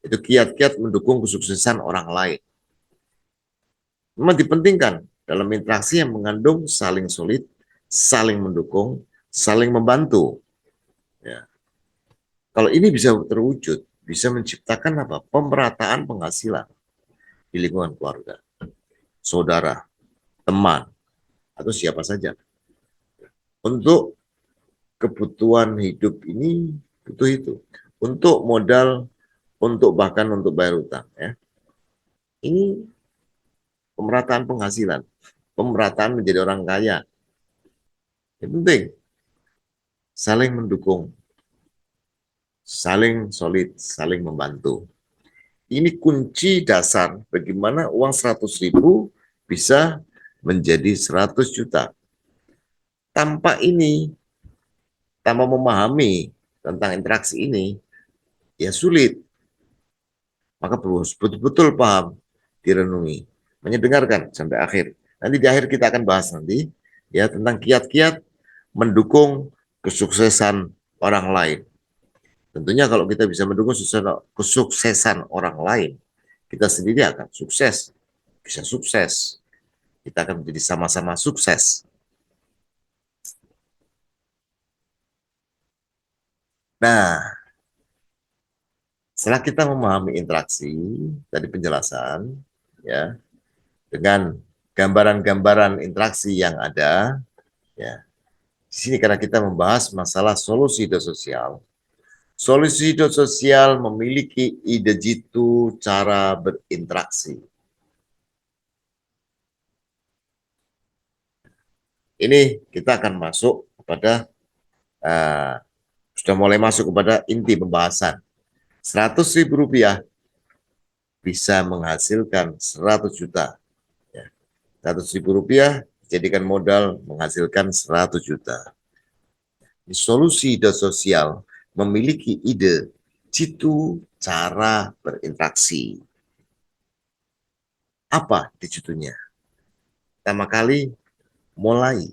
Itu kiat-kiat mendukung kesuksesan orang lain. Memang dipentingkan dalam interaksi yang mengandung saling solid, saling mendukung, saling membantu. Ya. Kalau ini bisa terwujud, bisa menciptakan apa? Pemerataan penghasilan di lingkungan keluarga, saudara, teman, atau siapa saja. Untuk kebutuhan hidup ini butuh itu. Untuk modal, untuk bahkan untuk bayar utang. Ya. Ini pemerataan penghasilan, pemerataan menjadi orang kaya. Yang penting, saling mendukung, saling solid, saling membantu. Ini kunci dasar bagaimana uang 100.000 bisa menjadi 100 juta. Tanpa ini, tanpa memahami tentang interaksi ini, ya sulit. Maka perlu betul-betul paham, direnungi, mendengarkan sampai akhir. Nanti di akhir kita akan bahas nanti ya tentang kiat-kiat mendukung kesuksesan orang lain. Tentunya kalau kita bisa mendukung kesuksesan orang lain, kita sendiri akan sukses, bisa sukses. Kita akan menjadi sama-sama sukses. Nah, setelah kita memahami interaksi tadi penjelasan, ya dengan gambaran-gambaran interaksi yang ada, ya di sini karena kita membahas masalah solusi hidup sosial. Solusi hidup sosial memiliki ide jitu cara berinteraksi. Ini kita akan masuk kepada sudah mulai masuk kepada inti pembahasan. 100.000 rupiah bisa menghasilkan 100 juta. 100.000 rupiah jadikan modal menghasilkan 100 juta. Solusi ide sosial memiliki ide jitu cara berinteraksi. Apa di jitunya? Pertama kali mulai.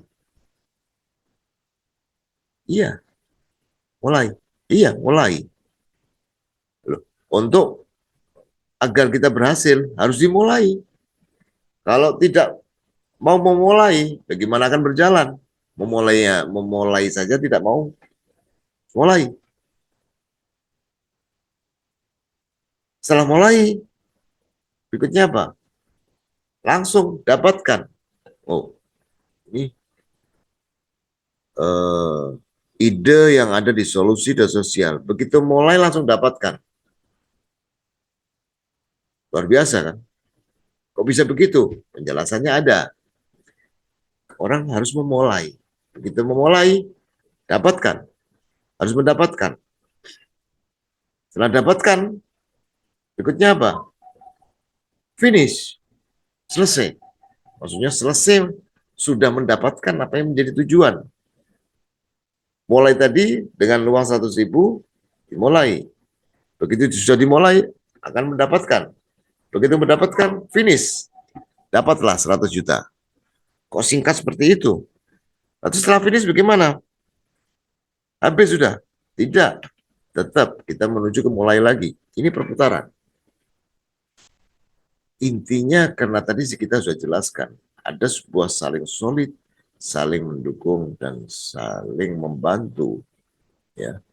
Iya, mulai. Iya, mulai. Loh, untuk agar kita berhasil harus dimulai. Kalau tidak mau memulai, bagaimana akan berjalan? Memulai saja tidak mau mulai. Setelah mulai, berikutnya apa? Langsung dapatkan. Oh, ini eh, ide yang ada di solusi dan sosial. Begitu mulai langsung dapatkan. Luar biasa kan? Kok bisa begitu? Penjelasannya ada. Orang harus memulai. Begitu memulai, dapatkan. Harus mendapatkan. Setelah dapatkan, berikutnya apa? Finish. Selesai. Maksudnya selesai sudah mendapatkan apa yang menjadi tujuan. Mulai tadi dengan uang 100.000 dimulai. Begitu sudah dimulai akan mendapatkan. Begitu mendapatkan finish. Dapatlah 100 juta. Kok singkat seperti itu? Lalu setelah finish bagaimana? Habis sudah? Tidak. Tetap kita menuju ke mulai lagi. Ini perputaran. Intinya karena tadi kita sudah jelaskan. Ada sebuah saling solid, saling mendukung, dan saling membantu. Ya,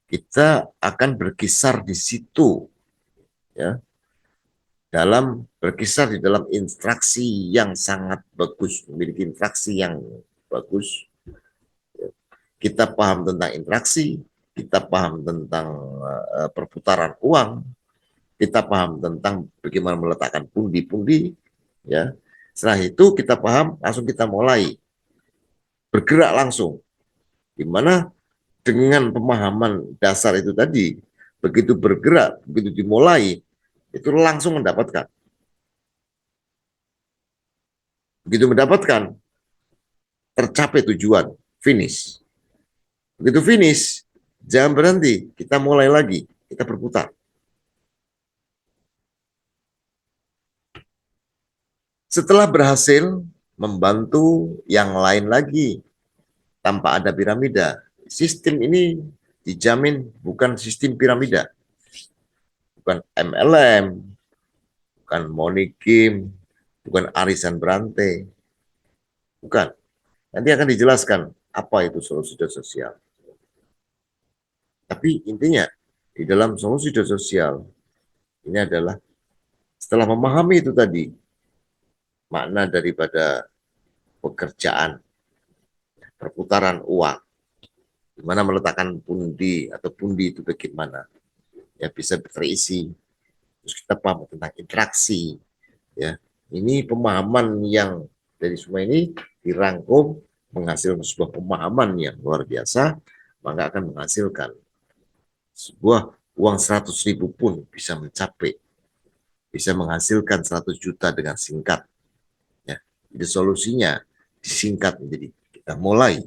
kita akan berkisar di situ. Ya, berkisar di dalam interaksi yang sangat bagus, memiliki interaksi yang bagus. Kita paham tentang interaksi, kita paham tentang perputaran uang, kita paham tentang bagaimana meletakkan pundi-pundi, ya. Setelah itu kita paham, langsung kita mulai bergerak langsung. Di mana dengan pemahaman dasar itu tadi, begitu bergerak, begitu dimulai, itu langsung mendapatkan. Begitu mendapatkan, tercapai tujuan, finish. Begitu finish, jangan berhenti, kita mulai lagi, kita berputar. Setelah berhasil membantu yang lain lagi tanpa ada piramida, sistem ini dijamin bukan sistem piramida, bukan MLM, bukan money game, bukan arisan berantai, bukan. Nanti akan dijelaskan apa itu solusi sosial. Tapi intinya di dalam solusi sosial ini adalah setelah memahami itu tadi makna daripada pekerjaan, perputaran uang, di mana meletakkan pundi atau pundi itu bagaimana ya bisa terisi. Terus kita paham tentang interaksi, ya. Ini pemahaman yang dari semua ini dirangkum menghasilkan sebuah pemahaman yang luar biasa, maka akan menghasilkan sebuah uang 100.000 pun bisa mencapai, bisa menghasilkan 100 juta dengan singkat. Ya. Jadi solusinya disingkat menjadi kita mulai.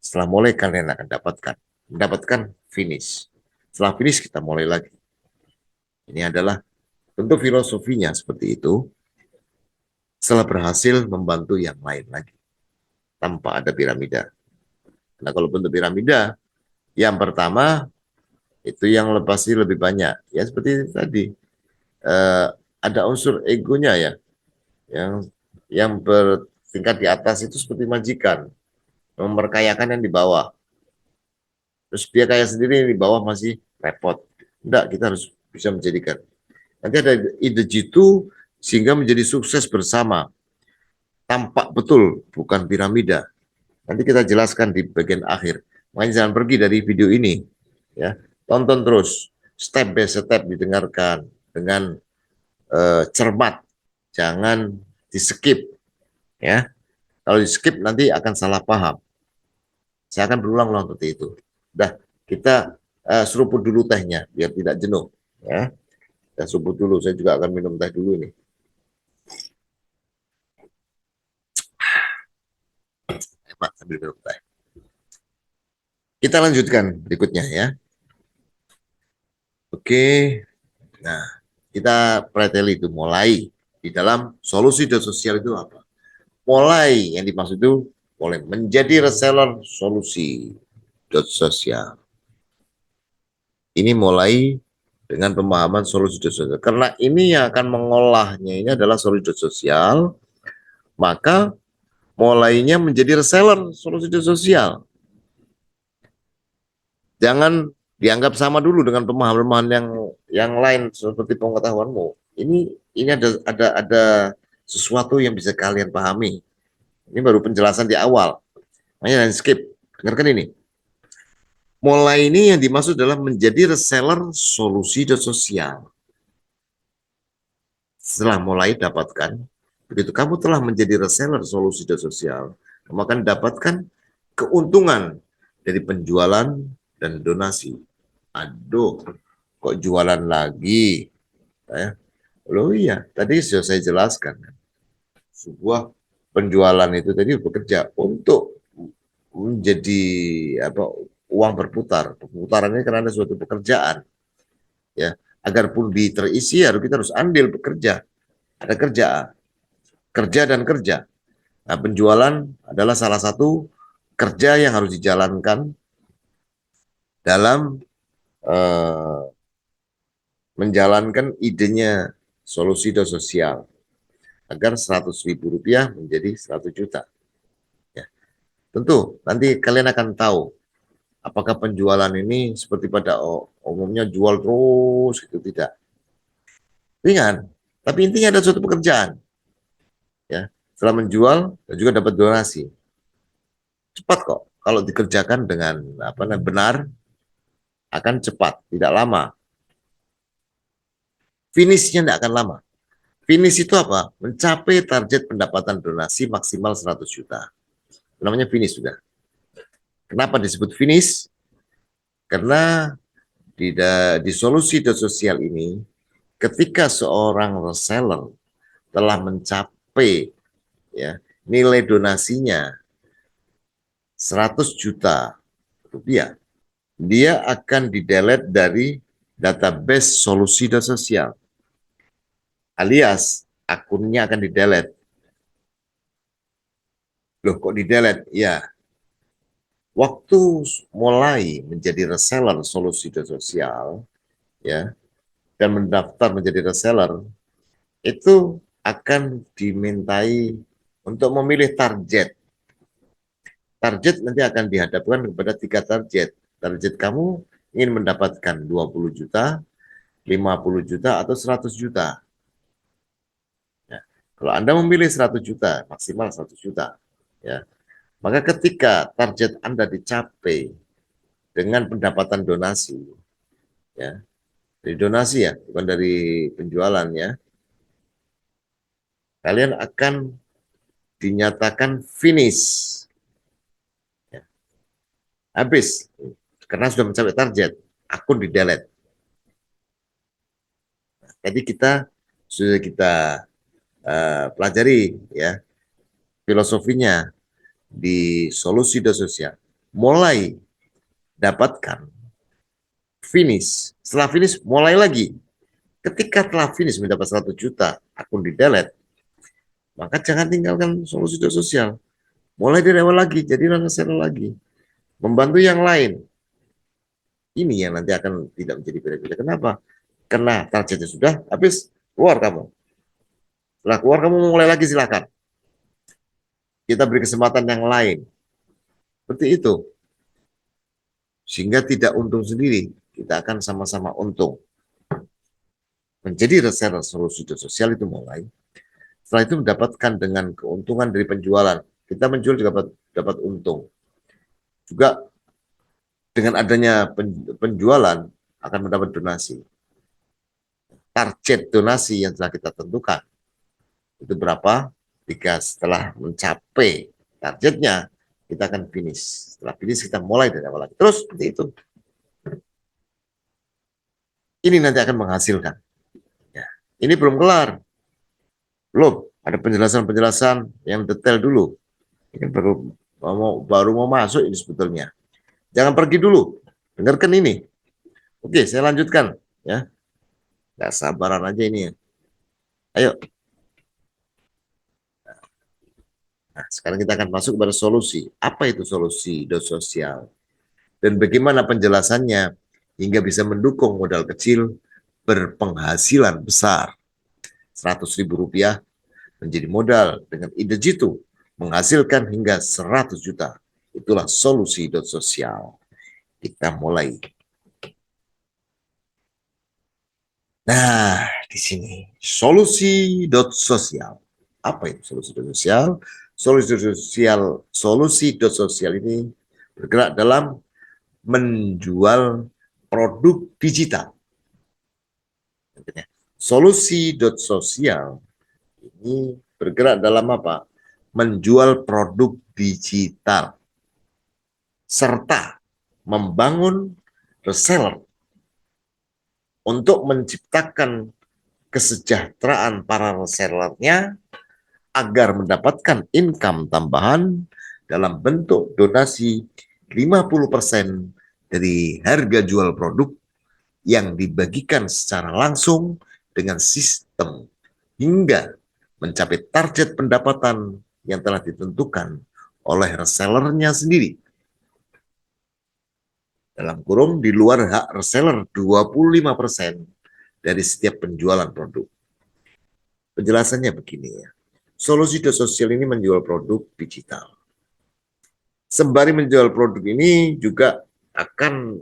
Setelah mulai kalian akan mendapatkan finish. Setelah finish kita mulai lagi. Ini adalah tentu filosofinya seperti itu. Setelah berhasil membantu yang lain lagi tanpa ada piramida. Nah kalau bentuk piramida, yang pertama itu yang pasti lebih banyak. Ya seperti tadi ada unsur egonya ya, yang bertingkat di atas itu seperti majikan, memperkayakan yang di bawah. Terus dia kaya sendiri yang di bawah masih repot. Enggak, kita harus bisa menjadikan. Nanti ada ide jitu sehingga menjadi sukses bersama. Tampak betul, bukan piramida. Nanti kita jelaskan di bagian akhir. Makanya jangan pergi dari video ini. Ya, tonton terus, step by step didengarkan dengan cermat. Jangan di skip. Ya, kalau di skip nanti akan salah paham. Saya akan berulang-ulang seperti itu. Dah, kita seruput dulu tehnya biar tidak jenuh. Ya, kita seruput dulu. Saya juga akan minum teh dulu ini. Hemat sambil minum teh. Kita lanjutkan berikutnya ya. Oke, nah kita preteli itu mulai di dalam solusi sosial itu apa? Mulai yang dimaksud itu mulai menjadi reseller solusi sosial. Ini mulai dengan pemahaman solusi sosial. Karena ini yang akan mengolahnya ini adalah solusi sosial, maka mulainya menjadi reseller solusi sosial. Jangan dianggap sama dulu dengan pemahaman yang lain seperti pengetahuanmu. Ini ada sesuatu yang bisa kalian pahami. Ini baru penjelasan di awal. Makanya jangan skip. Dengarkan ini. Mulai ini yang dimaksud adalah menjadi reseller solusi sosial. Setelah mulai dapatkan, begitu kamu telah menjadi reseller solusi sosial, kamu akan dapatkan keuntungan dari penjualan dan donasi. Aduh, kok jualan lagi? Loh iya, tadi sudah saya jelaskan. Sebuah penjualan itu tadi bekerja untuk menjadi apa uang berputar. Perputarannya karena ada suatu pekerjaan. Ya, agar pun terisi harus kita harus andil bekerja. Ada kerja dan kerja. Nah, penjualan adalah salah satu kerja yang harus dijalankan dalam eh, menjalankan idenya solusi sosial agar 100.000 rupiah menjadi 100 juta. Ya. Tentu nanti kalian akan tahu apakah penjualan ini seperti pada umumnya jual terus itu tidak. Ringan, tapi intinya ada suatu pekerjaan. Ya, setelah menjual dan juga dapat donasi. Cepat kok kalau dikerjakan dengan benar akan cepat, tidak lama. Finishnya tidak akan lama. Finish itu apa? Mencapai target pendapatan donasi maksimal 100 juta. Namanya finish sudah. Kenapa disebut finish? Karena di solusi sosial ini, ketika seorang reseller telah mencapai ya nilai donasinya 100 juta rupiah, dia akan di-delete dari database solusi sosial. Alias akunnya akan di-delete. Loh kok di-delete? Ya, waktu mulai menjadi reseller solusi sosial ya dan mendaftar menjadi reseller itu akan dimintai untuk memilih target. Target nanti akan dihadapkan kepada 3 target. Target kamu ingin mendapatkan 20 juta, 50 juta, atau 100 juta. Ya. Kalau Anda memilih 100 juta, maksimal 100 juta. Ya. Maka ketika target Anda dicapai dengan pendapatan donasi, ya, dari donasi ya, bukan dari penjualan ya, kalian akan dinyatakan finish. Ya. Habis, karena sudah mencapai target, akun di-delete. Jadi sudah kita pelajari ya filosofinya di solusi sosial. Mulai dapatkan finish. Setelah finish mulai lagi. Ketika telah finish mendapat 100 juta akun di delete, maka jangan tinggalkan solusi sosial. Mulai dari awal lagi, jadi reseller lagi. Membantu yang lain. Ini yang nanti akan tidak menjadi beda-beda. Kenapa? Karena targetnya sudah habis, keluar kamu. Setelah keluar kamu mulai lagi silakan. Kita beri kesempatan yang lain. Seperti itu. Sehingga tidak untung sendiri. Kita akan sama-sama untung. Menjadi reseller solusi sosial itu mulai. Setelah itu mendapatkan dengan keuntungan dari penjualan. Kita menjual juga dapat untung. Juga dengan adanya penjualan akan mendapat donasi. Target donasi yang telah kita tentukan itu berapa? Jika setelah mencapai targetnya, kita akan finish. Setelah finish kita mulai dari awal lagi. Terus seperti itu. Ini nanti akan menghasilkan. Ya. Ini belum kelar. Belum. Ada penjelasan-penjelasan yang detail dulu. Ini baru mau masuk ini sebetulnya. Jangan pergi dulu. Dengarkan ini. Oke, saya lanjutkan. Ya, nggak sabaran aja ini. Ayo. Nah, sekarang kita akan masuk pada solusi. Apa itu solusi sosial? Dan bagaimana penjelasannya hingga bisa mendukung modal kecil berpenghasilan besar. 100.000 rupiah menjadi modal dengan ide jitu menghasilkan hingga 100 juta. Itulah solusi sosial. Kita mulai. Nah, di sini solusi sosial. Apa itu solusi sosial? Solusi sosial ini bergerak dalam menjual produk digital. Solusi sosial ini bergerak dalam apa? Menjual produk digital serta membangun reseller untuk menciptakan kesejahteraan para resellernya agar mendapatkan income tambahan dalam bentuk donasi 50% dari harga jual produk yang dibagikan secara langsung dengan sistem hingga mencapai target pendapatan yang telah ditentukan oleh resellernya sendiri. Dalam kurung di luar hak reseller 25% dari setiap penjualan produk. Penjelasannya begini ya. Solusi sosial ini menjual produk digital. Sembari menjual produk ini juga akan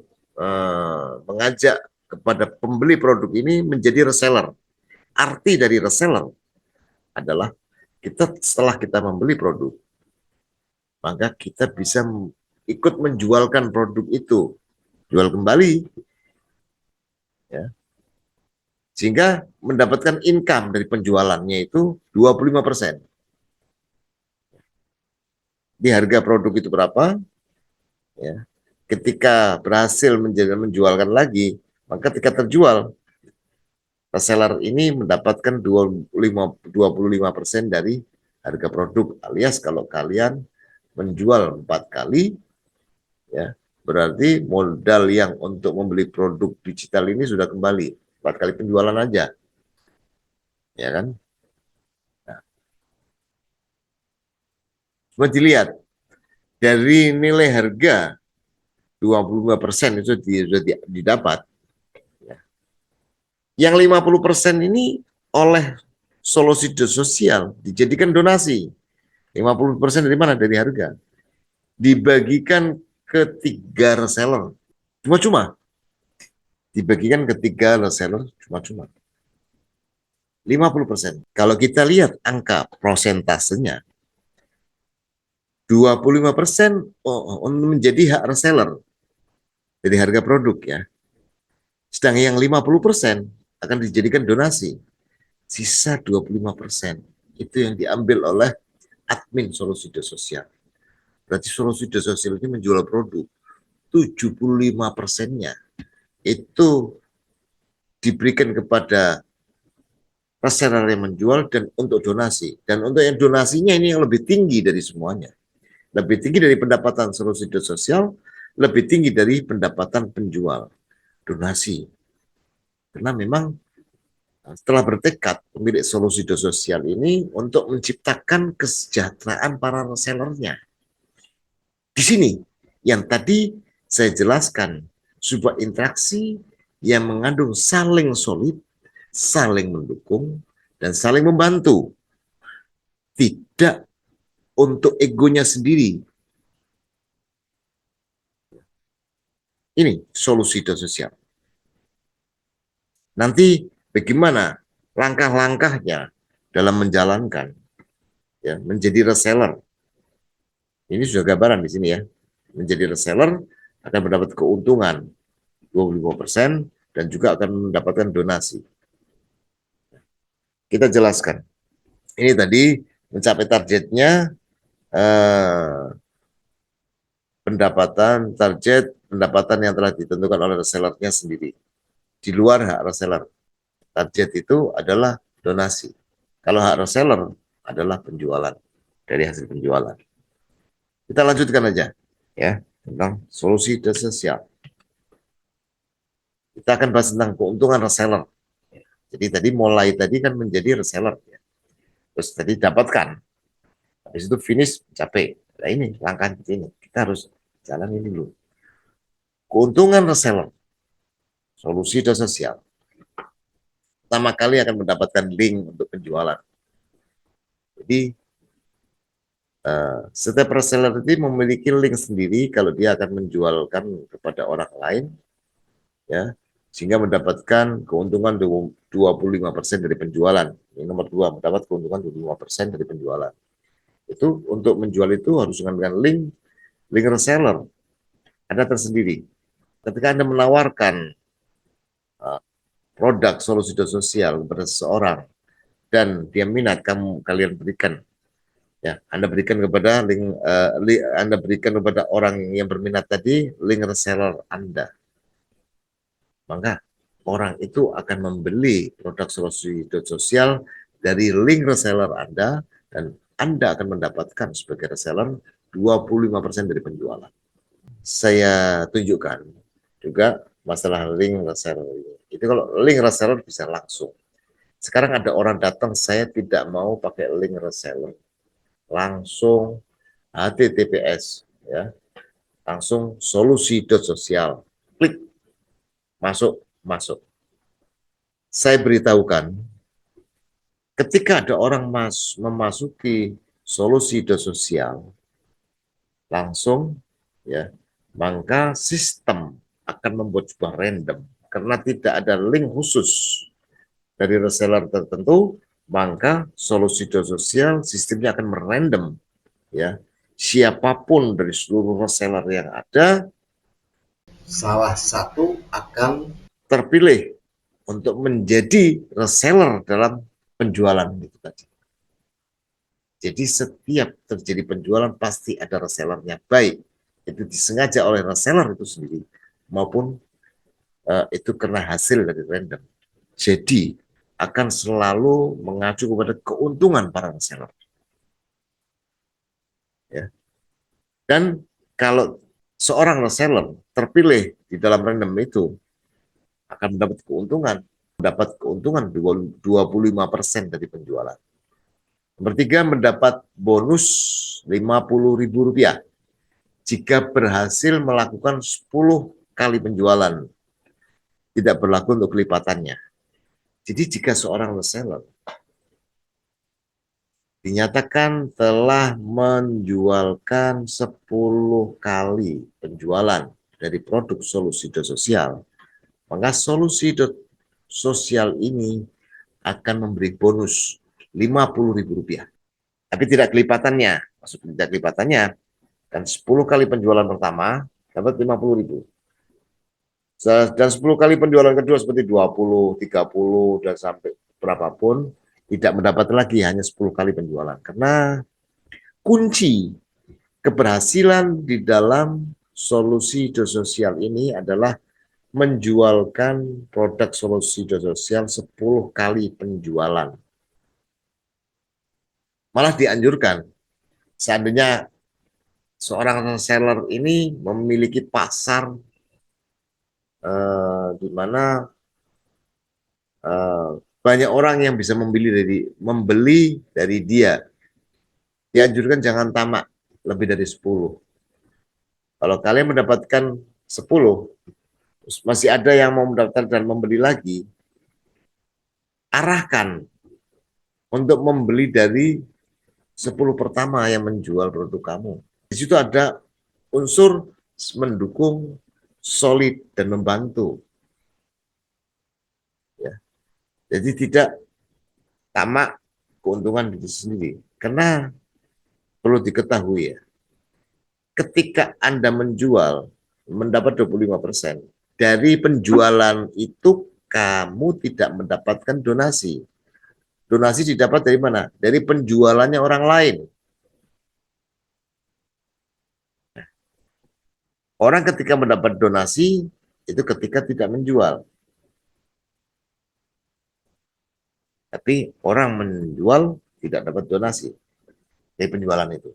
mengajak kepada pembeli produk ini menjadi reseller. Arti dari reseller adalah kita setelah kita membeli produk, maka kita bisa ikut menjualkan produk itu, jual kembali, ya, sehingga mendapatkan income dari penjualannya itu 25%. Di harga produk itu berapa? Ya, ketika berhasil menjualkan lagi, maka ketika terjual, reseller ini mendapatkan 25% dari harga produk. Alias kalau kalian menjual 4 kali, ya berarti modal yang untuk membeli produk digital ini sudah kembali 4 kali penjualan aja, ya kan? Nah, coba dilihat dari nilai harga 25% itu sudah didapat. Ya. Yang 50% ini oleh solusi sosial dijadikan donasi. 50% dari mana? Dari harga. Dibagikan ke 3 reseller. Cuma-cuma. Dibagikan ke 3 reseller cuma-cuma. 50%. Kalau kita lihat angka prosentasenya, 25% menjadi hak reseller dari harga produk ya. Sedangkan yang 50% akan dijadikan donasi. Sisa 25% itu yang diambil oleh admin solusi sosial. Berarti solusi sosial ini menjual produk. 75%-nya itu diberikan kepada reseller yang menjual dan untuk donasi. Dan untuk yang donasinya ini yang lebih tinggi dari semuanya. Lebih tinggi dari pendapatan solusi sosial, lebih tinggi dari pendapatan penjual donasi. Karena memang setelah bertekad pemilik solusi sosial ini untuk menciptakan kesejahteraan para resellernya. Di sini yang tadi saya jelaskan, sebuah interaksi yang mengandung saling solid, saling mendukung, dan saling membantu. Tidak untuk egonya sendiri. Ini solusi sosial. Nanti bagaimana langkah-langkahnya dalam menjalankan, ya, menjadi reseller. Ini sudah gambaran di sini ya. Menjadi reseller akan mendapat keuntungan 25% dan juga akan mendapatkan donasi. Kita jelaskan. Ini tadi mencapai targetnya pendapatan yang telah ditentukan oleh resellernya sendiri. Di luar hak reseller. Target itu adalah donasi. Kalau hak reseller adalah penjualan dari hasil penjualan. Kita lanjutkan aja ya tentang solusi sosial. Kita akan bahas tentang keuntungan reseller. Jadi tadi mulai tadi kan menjadi reseller ya. Terus tadi dapatkan Habis itu finish, capai. Nah ini langkah ini. Kita harus jalan ini dulu. Keuntungan reseller, solusi dan sosial. Pertama kali akan mendapatkan link untuk penjualan. Jadi setiap reseller itu memiliki link sendiri kalau dia akan menjualkan kepada orang lain, ya, sehingga mendapatkan keuntungan 25% dari penjualan. Ini nomor dua, mendapat keuntungan 25% dari penjualan. Itu untuk menjual itu harus dengan link reseller. Ada tersendiri. Ketika Anda menawarkan produk solusi sosial kepada seseorang dan dia minat, kalian berikan, ya, Anda berikan kepada Anda berikan kepada orang yang berminat tadi link reseller Anda, maka orang itu akan membeli produk solusi sosial dari link reseller Anda dan Anda akan mendapatkan sebagai reseller 25% dari penjualan. Saya tunjukkan juga masalah link reseller ini. Itu kalau link reseller bisa langsung. Sekarang ada orang datang, saya tidak mau pakai link reseller, langsung HTTPS, ya, langsung solusi.sosial, klik, masuk. Saya beritahukan, ketika ada orang memasuki solusi.sosial, langsung, ya, maka sistem akan membuat sebuah random, karena tidak ada link khusus dari reseller tertentu, maka solusi.sosial sistemnya akan merandom, ya, siapapun dari seluruh reseller yang ada, salah satu akan terpilih untuk menjadi reseller dalam penjualan itu tadi. Jadi setiap terjadi penjualan pasti ada resellernya, baik itu disengaja oleh reseller itu sendiri maupun itu karena hasil dari random. Jadi akan selalu mengacu kepada keuntungan para reseller. Ya. Dan kalau seorang reseller terpilih di dalam random itu akan mendapat keuntungan 25% dari penjualan. Nomor tiga, mendapat bonus Rp50.000 jika berhasil melakukan 10 kali penjualan. Tidak berlaku untuk kelipatannya. Jadi jika seorang reseller dinyatakan telah menjualkan 10 kali penjualan dari produk solusi sosial, maka solusi sosial ini akan memberi bonus Rp50.000. Tapi tidak kelipatannya, maksudnya tidak kelipatannya, dan 10 kali penjualan pertama dapat 50.000. Dan 10 kali penjualan kedua seperti 20, 30, dan sampai berapapun, tidak mendapat lagi, hanya 10 kali penjualan. Karena kunci keberhasilan di dalam solusi sosial ini adalah menjualkan produk solusi sosial 10 kali penjualan. Malah dianjurkan, seandainya seorang reseller ini memiliki pasar di mana banyak orang yang bisa membeli dari dia, dianjurkan jangan tamak lebih dari 10. Kalau kalian mendapatkan 10, masih ada yang mau mendaftar dan membeli lagi, arahkan untuk membeli dari 10 pertama yang menjual produk kamu. Di situ ada unsur mendukung, solid, dan membantu. Ya. Jadi tidak tamak keuntungan diri sendiri. Karena perlu diketahui, ya, ketika Anda menjual, mendapat 25%, dari penjualan itu kamu tidak mendapatkan donasi. Donasi didapat dari mana? Dari penjualannya orang lain. Orang ketika mendapat donasi, itu ketika tidak menjual. Tapi orang menjual tidak dapat donasi dari penjualan itu.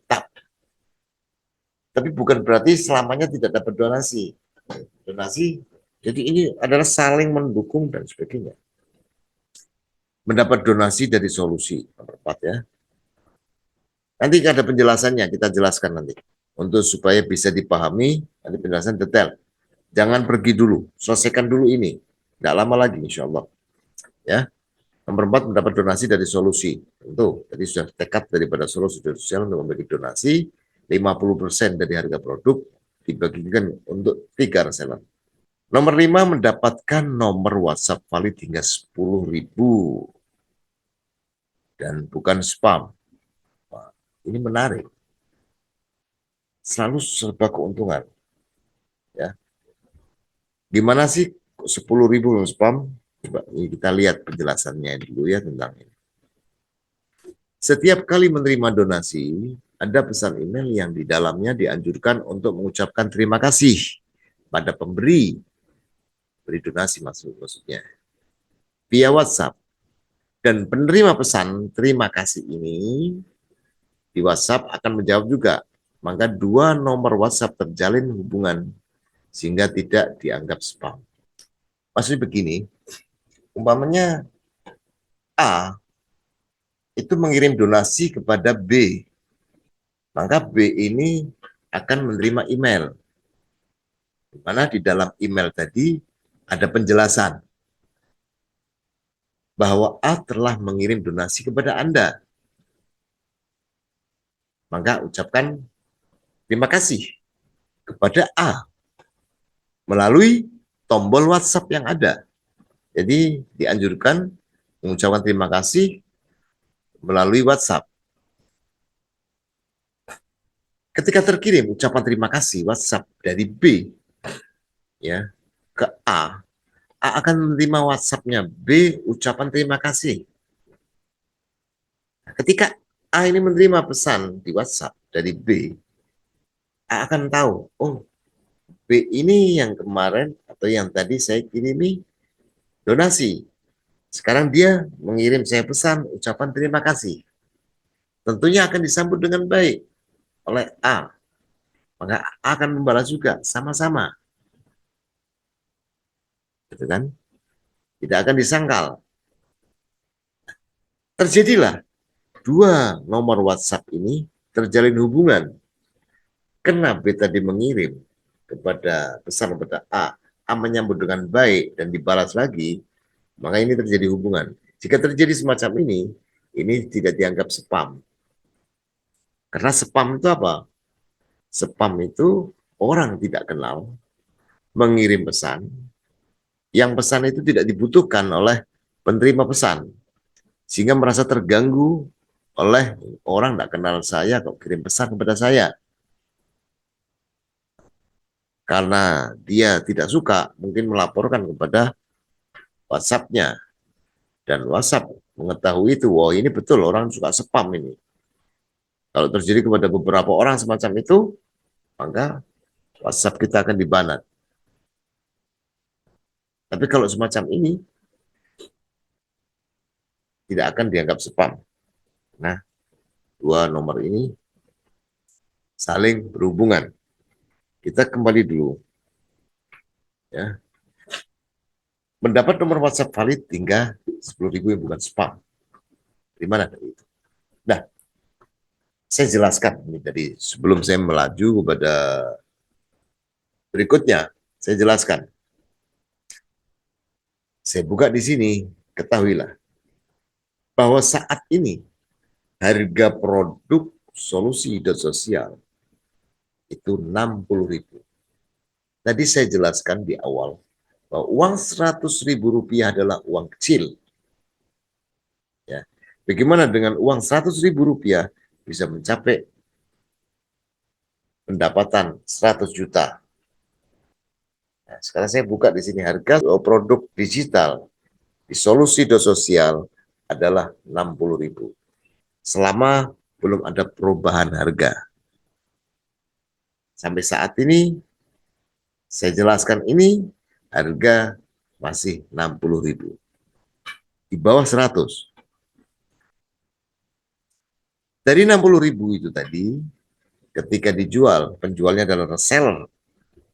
Tapi bukan berarti selamanya tidak dapat donasi. Donasi, jadi ini adalah saling mendukung dan sebagainya. Mendapat donasi dari solusi, nomor 4, ya. Nanti ada penjelasannya, kita jelaskan nanti. Untuk supaya bisa dipahami, nanti penjelasan detail. Jangan pergi dulu, selesaikan dulu ini. Tidak lama lagi, insya Allah. Ya. Nomor 4, mendapat donasi dari solusi. Tentu, tadi sudah tekad daripada solusi sosial untuk membagi donasi, 50% dari harga produk dibagikan untuk 3 reseller. Nomor 5, mendapatkan nomor WhatsApp valid hingga 10.000 dan bukan spam. Wah, ini menarik. Selalu serba keuntungan. Ya. Gimana sih 10.000 spam? Coba ini kita lihat penjelasannya dulu ya tentang ini. Setiap kali menerima donasi, ada pesan email yang di dalamnya dianjurkan untuk mengucapkan terima kasih pada pemberi, beri donasi maksudnya, via WhatsApp. Dan penerima pesan terima kasih ini di WhatsApp akan menjawab juga. Maka 2 nomor WhatsApp terjalin hubungan sehingga tidak dianggap spam. Maksudnya begini, umpamanya A itu mengirim donasi kepada B, maka B ini akan menerima email, di mana di dalam email tadi ada penjelasan bahwa A telah mengirim donasi kepada Anda. Maka ucapkan terima kasih kepada A melalui tombol WhatsApp yang ada. Jadi dianjurkan mengucapkan terima kasih melalui WhatsApp. Ketika terkirim ucapan terima kasih WhatsApp dari B ya ke A akan menerima WhatsApp-nya B ucapan terima kasih. Ketika A ini menerima pesan di WhatsApp dari B, A akan tahu, oh B ini yang kemarin atau yang tadi saya kirimi donasi. Sekarang dia mengirim saya pesan ucapan terima kasih. Tentunya akan disambut dengan baik oleh A. Maka A akan membalas juga sama-sama. Gitu kan? Tidak akan disangkal. Terjadilah 2 nomor WhatsApp ini terjalin hubungan. Karena B tadi mengirim kepada pesan kepada A menyambut dengan baik dan dibalas lagi, maka ini terjadi hubungan. Jika terjadi semacam ini tidak dianggap spam. Karena spam itu apa? Spam itu orang tidak kenal mengirim pesan, yang pesan itu tidak dibutuhkan oleh penerima pesan, sehingga merasa terganggu oleh orang tidak kenal saya kok kirim pesan kepada saya. Karena dia tidak suka, mungkin melaporkan kepada WhatsApp-nya. Dan WhatsApp mengetahui itu, wah ini betul orang suka spam ini. Kalau terjadi kepada beberapa orang semacam itu, maka WhatsApp kita akan dibanat. Tapi kalau semacam ini, tidak akan dianggap spam. Nah, 2 nomor ini saling berhubungan. Kita kembali dulu. Ya. Mendapat nomor WhatsApp valid hingga 10.000 yang bukan spam. Di mana itu? Nah, saya jelaskan ini tadi sebelum saya melaju kepada berikutnya. Saya jelaskan. Saya buka di sini, ketahuilah bahwa saat ini harga produk solusi hidup sosial itu 60.000. Tadi saya jelaskan di awal bahwa uang 100.000 rupiah adalah uang kecil. Ya. Bagaimana dengan uang 100.000 rupiah bisa mencapai pendapatan 100 juta? Nah, sekarang saya buka di sini harga produk digital di solusi hidup sosial adalah 60.000. Selama belum ada perubahan harga. Sampai saat ini saya jelaskan ini harga masih 60.000. Di bawah 100. Dari 60.000 itu tadi, ketika dijual, penjualnya adalah reseller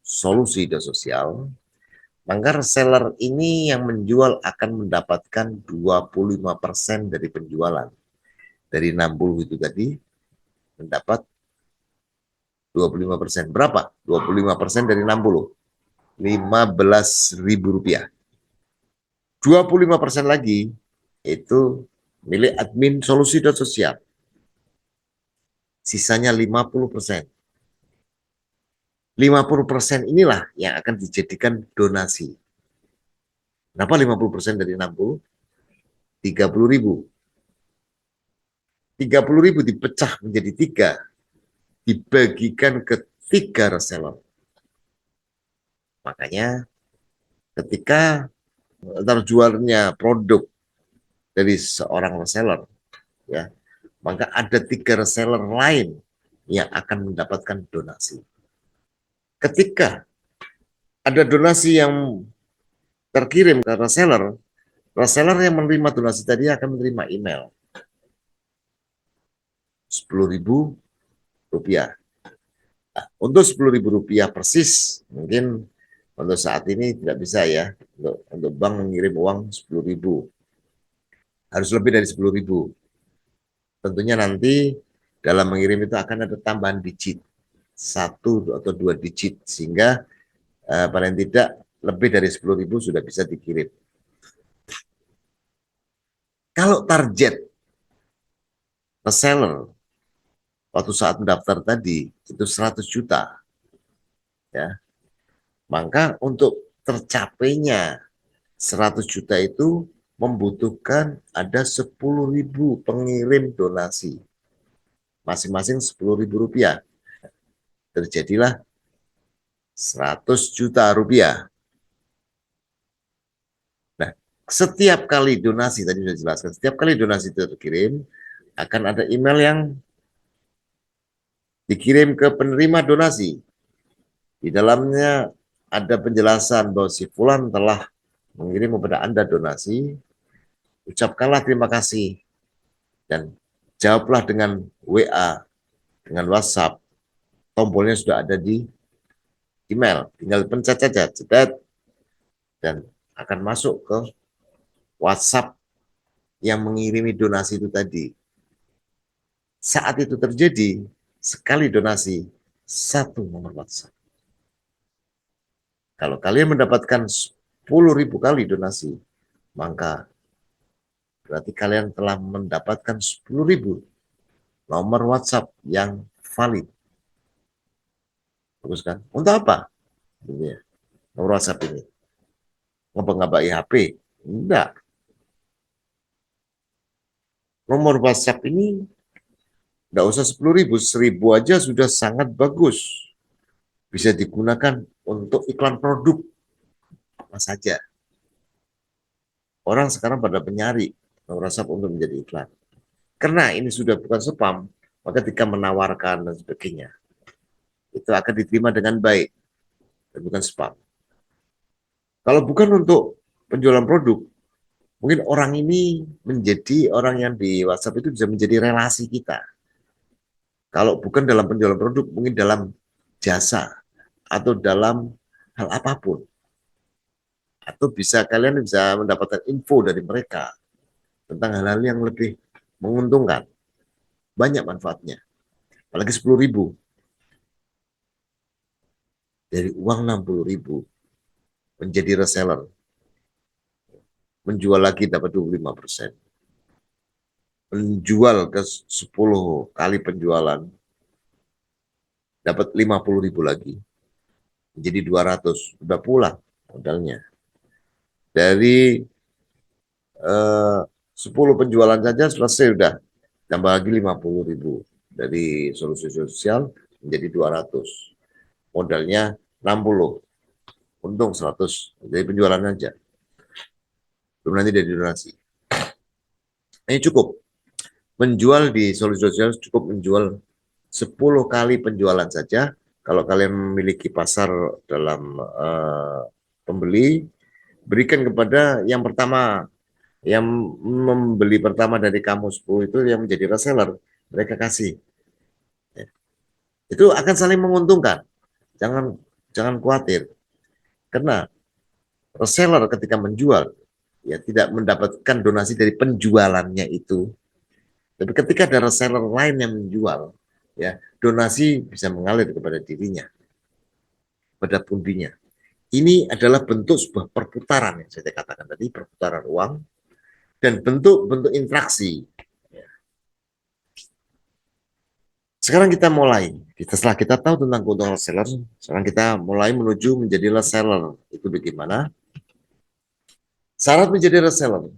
solusi hidup sosial, maka reseller ini yang menjual akan mendapatkan 25% dari penjualan. Dari 60 itu tadi, mendapat 25%. Berapa? 25% dari 60. Rp15.000. 25% lagi itu milik admin solusi.sosial. Sisanya 50%. 50% inilah yang akan dijadikan donasi. Kenapa 50% dari 60? 30.000. 30.000 dipecah menjadi 3, dibagikan ke 3 reseller. Makanya ketika terjualnya produk dari seorang reseller, ya, maka ada 3 reseller lain yang akan mendapatkan donasi. Ketika ada donasi yang terkirim ke reseller, reseller yang menerima donasi tadi akan menerima email Rp10.000. Nah, untuk Rp10.000 persis, mungkin untuk saat ini tidak bisa ya, untuk bank mengirim uang 10.000. Harus lebih dari 10.000. Tentunya nanti dalam mengirim itu akan ada tambahan digit, 1 atau 2 digit, sehingga paling tidak lebih dari 10.000 sudah bisa dikirim. Kalau target reseller waktu saat mendaftar tadi itu 100 juta, ya, maka untuk tercapainya 100 juta itu membutuhkan ada 10.000 pengirim donasi, masing-masing Rp10.000. Terjadilah 100 juta rupiah. Nah, setiap kali donasi, tadi sudah jelaskan, setiap kali donasi itu terkirim, akan ada email yang dikirim ke penerima donasi. Di dalamnya ada penjelasan bahwa si Fulan telah mengirim kepada Anda donasi, ucapkanlah terima kasih, dan jawablah dengan WA, dengan WhatsApp, tombolnya sudah ada di email, tinggal pencet saja, cepat, dan akan masuk ke WhatsApp yang mengirimi donasi itu tadi. Saat itu terjadi, sekali donasi, 1 nomor WhatsApp. Kalau kalian mendapatkan 10.000 kali donasi, maka berarti kalian telah mendapatkan 10.000 nomor WhatsApp yang valid. Terus kan? Untuk apa? Ini, nomor WhatsApp ini. Ngabak-ngabai HP? Enggak. Nomor WhatsApp ini enggak usah 10.000, 1.000 aja sudah sangat bagus. Bisa digunakan untuk iklan produk apa saja. Orang sekarang pada penyari nomor WhatsApp untuk menjadi iklan. Karena ini sudah bukan spam, maka ketika menawarkan dan sebagainya, itu akan diterima dengan baik dan bukan spam. Kalau bukan untuk penjualan produk, mungkin orang ini menjadi orang yang di WhatsApp itu bisa menjadi relasi kita. Kalau bukan dalam penjualan produk, mungkin dalam jasa atau dalam hal apapun. Atau bisa kalian bisa mendapatkan info dari mereka tentang hal-hal yang lebih menguntungkan. Banyak manfaatnya. Apalagi 10.000. Dari uang 60.000 menjadi reseller. Menjual lagi dapat 25%. Menjual ke 10 kali penjualan dapat 50.000 lagi. Jadi 200. Udah pulang modalnya. Dari 10 penjualan saja selesai udah. Tambah lagi 50.000. Dari solusi sosial menjadi 200. Modalnya 60. Untung 100 dari penjualan aja. Belum nanti dari donasi. Ini cukup. Menjual di solusi sosial cukup menjual 10 kali penjualan saja. Kalau kalian memiliki pasar dalam pembeli, berikan kepada yang pertama, yang membeli pertama dari kamu 10 itu yang menjadi reseller, mereka kasih. Itu akan saling menguntungkan. Jangan khawatir. Karena reseller ketika menjual, ya tidak mendapatkan donasi dari penjualannya itu. Tapi ketika ada reseller lain yang menjual, Ya, donasi bisa mengalir kepada dirinya, pada pundinya. Ini adalah bentuk sebuah perputaran yang saya katakan tadi, perputaran uang dan bentuk-bentuk interaksi. Sekarang kita mulai. Setelah kita tahu tentang keuntungan reseller, sekarang kita mulai menuju menjadi reseller. Itu bagaimana? Syarat menjadi reseller.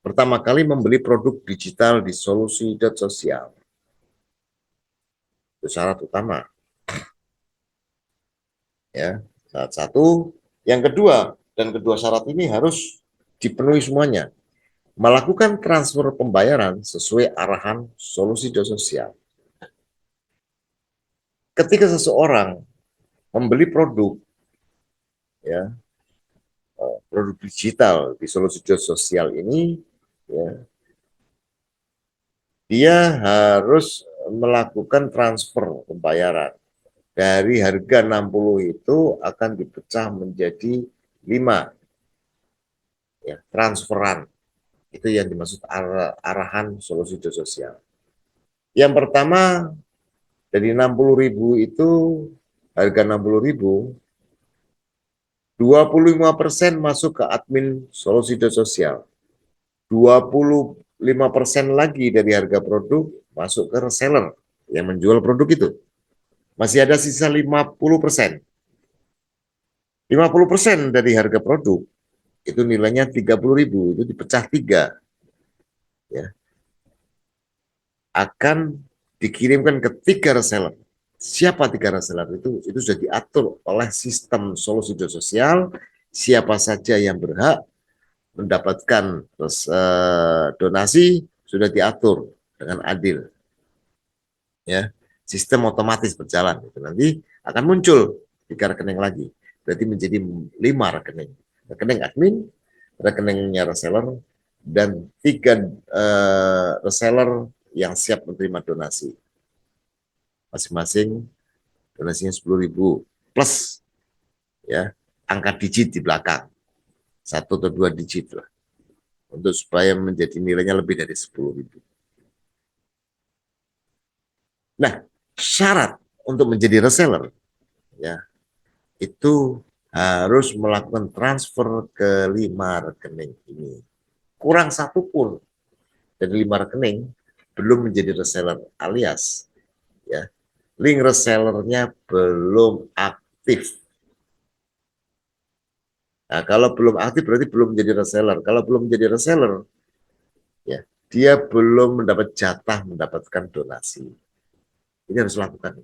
Pertama kali membeli produk digital di solusi.sosial. Itu syarat utama. Ya, syarat satu. Yang kedua, dan kedua syarat ini harus dipenuhi semuanya. Melakukan transfer pembayaran sesuai arahan solusi.sosial. Ketika seseorang membeli produk, ya, produk digital di solusi.sosial ini, ya, dia harus melakukan transfer pembayaran. Dari harga 60 itu akan dipecah menjadi 5, ya, transferan. Itu yang dimaksud arahan solusi sosial. Yang pertama, dari 60.000 itu, harga 60.000, 25% masuk ke admin solusi sosial. 25% lagi dari harga produk masuk ke reseller yang menjual produk itu. Masih ada sisa 50%. 50% dari harga produk itu nilainya 30.000, itu dipecah 3, ya, akan dikirimkan ke 3 reseller. Siapa 3 reseller itu? Itu sudah diatur oleh sistem solusi sosial, siapa saja yang berhak mendapatkan donasi sudah diatur dengan adil, ya, sistem otomatis berjalan. Itu nanti akan muncul 3 rekening lagi, berarti menjadi 5 rekening. Rekening admin, rekeningnya reseller, dan 3 reseller yang siap menerima donasi. Masing-masing donasinya 10.000 plus, ya, angka digit di belakang, 1 atau 2 digit lah, untuk supaya menjadi nilainya lebih dari 10.000. Nah, syarat untuk menjadi reseller, ya, itu harus melakukan transfer ke 5 rekening ini. Kurang satu pun dari 5 rekening belum menjadi reseller, alias, ya, link resellernya belum aktif. Nah, kalau belum aktif berarti belum menjadi reseller. Kalau belum menjadi reseller, ya, dia belum mendapat jatah mendapatkan donasi. Ini harus lakukan.